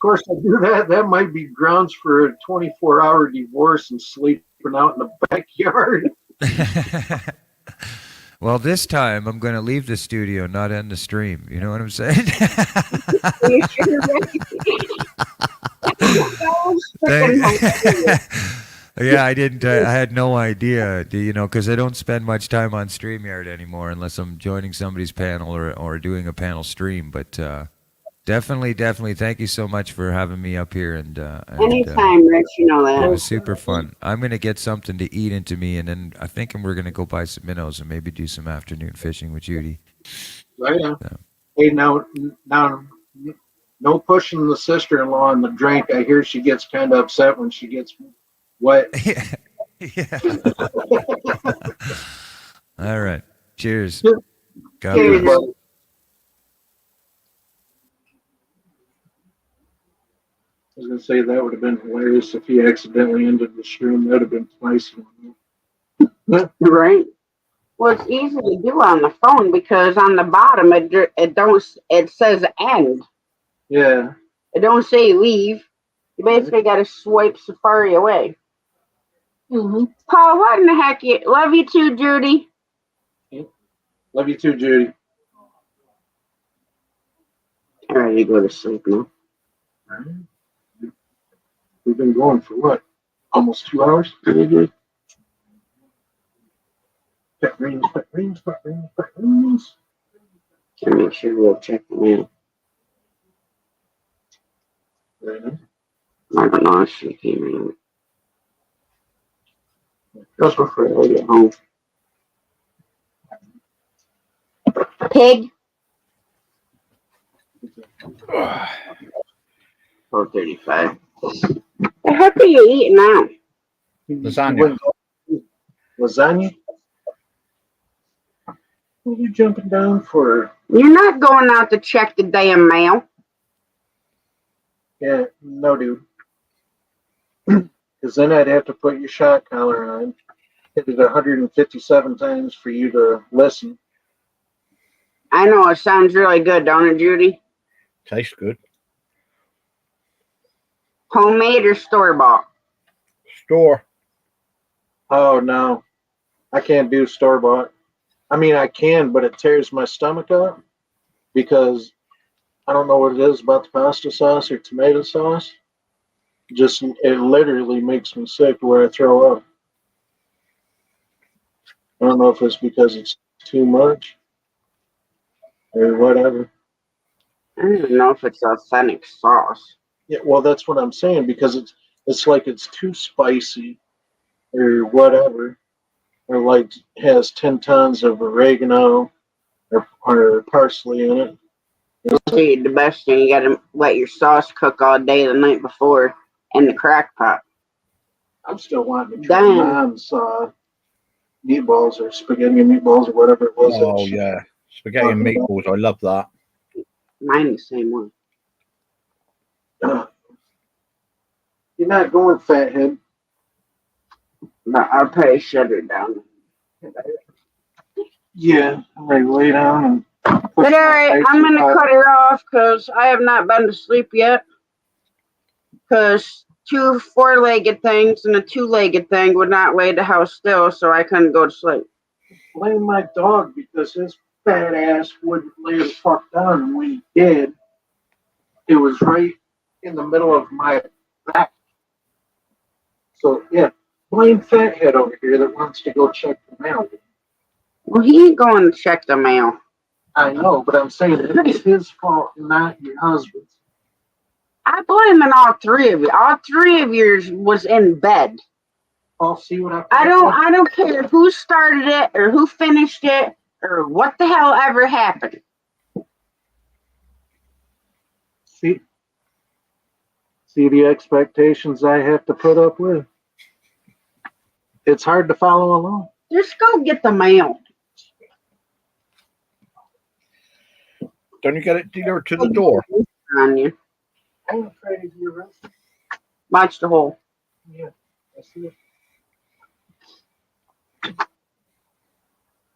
course, I do that. That might be grounds for a 24-hour divorce and sleeping out in the backyard. Well, this time I'm going to leave the studio, not end the stream. You know what I'm saying? You sure that was freaking hilarious. Yeah, I didn't. I had no idea, you know, because I don't spend much time on StreamYard anymore unless I'm joining somebody's panel or doing a panel stream. But Definitely. Thank you so much for having me up here, and Anytime, Rich, you know it that. was super fun. I'm gonna get something to eat into me, and then I think we're gonna go buy some minnows and maybe do some afternoon fishing with Judy. Right on. Yeah. Hey, now, no pushing the sister-in-law in the drink. I hear she gets kind of upset when she gets wet. Yeah. All right. Cheers. God Cheers. bless. I was gonna say that would have been hilarious if he accidentally ended the stream. That'd have been twice. Right? Well, it's easy to do on the phone because on the bottom it says end. Yeah. It don't say leave. You basically got to swipe Safari away. Mm-hmm. Paul, what in the heck? Love you too, Judy. Love you too, Judy. All right, you go to sleep now. We've been going for what? Almost 2 hours? Mm-hmm. Pet rings, pet rings, pet rings, pet rings. And make sure we'll check the mail. Right on. I don't know if she came in. Go for it. We'll get home. Pig. 4:35. The heck are you eating now? Lasagna. Lasagna? What are you jumping down for? You're not going out to check the damn mail. Yeah, no, dude. Because then I'd have to put your shot collar on. Hit it 157 times for you to listen. I know it sounds really good, don't it, Judy? Tastes good. Homemade or store bought? Store. Oh, no. I can't do store bought. I mean, I can, but it tears my stomach up because I don't know what it is about the pasta sauce or tomato sauce. Just, it literally makes me sick where I throw up. I don't know if it's because it's too much or whatever. I don't even know if it's authentic sauce. Yeah, well, that's what I'm saying because it's like it's too spicy or whatever, or like has 10 tons of oregano or parsley in it. See, the best thing, you gotta let your sauce cook all day the night before in the crack pot. I'm still wanting to try Dang. mom's meatballs or spaghetti and meatballs or whatever it was. Oh yeah, spaghetti and meatballs. I love that. Mine the same one. You're not going, fathead. No, I'll probably shut her down. Yeah, I'm ready to lay down and. But alright, I'm gonna cut her off because I have not been to sleep yet. Because 2 4-legged things and a 2-legged thing would not lay the house still, so I couldn't go to sleep. Blame my dog because his fat ass wouldn't lay the fuck down, and when he did, it was right in the middle of my back. So yeah, blame fathead over here that wants to go check the mail. Well, he ain't going to check the mail. I know, but I'm saying it's his fault, not your husband's. I blame on all 3 of you. All 3 of yours was in bed. I'll see what I don't care who started it or who finished it or what the hell ever happened. see the expectations I have to put up with. It's hard to follow along. Just go get the mail. Don't you get it delivered to the door? On you. I'm afraid of you, Russ. Watch the hole. Yeah, I see it.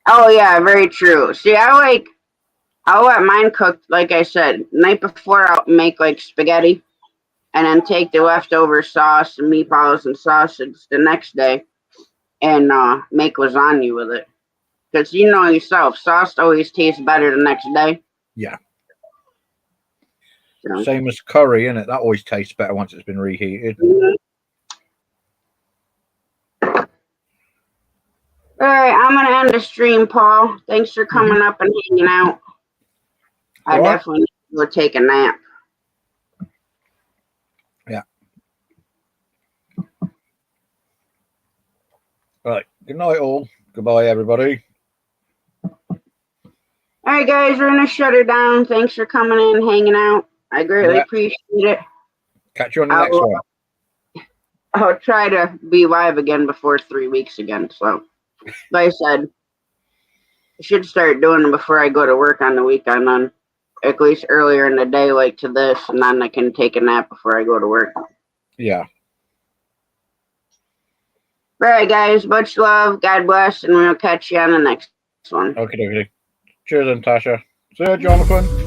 Oh yeah, very true. See, I'll let mine cook, like I said. Night before I'll make like spaghetti and then take the leftover sauce and meatballs and sausage the next day and make lasagna with it. Because you know yourself, sauce always tastes better the next day. Yeah. So. Same as curry, innit? That always tastes better once it's been reheated. Mm-hmm. All right, I'm going to end the stream, Paul. Thanks for coming up and hanging out. I definitely need to go take a nap. Right. Good night, all. Goodbye, everybody. All right, guys, we're gonna shut her down. Thanks for coming in, hanging out. I greatly Yeah. appreciate it. Catch you on the next one. I'll try to be live again before 3 weeks again. So, like I said, I should start doing them before I go to work on the weekend, on at least earlier in the day, like to this, and then I can take a nap before I go to work. Yeah. All right, guys, much love, God bless, and we'll catch you on the next one. Okay. Cheers, then, Tasha. See you, Jonathan.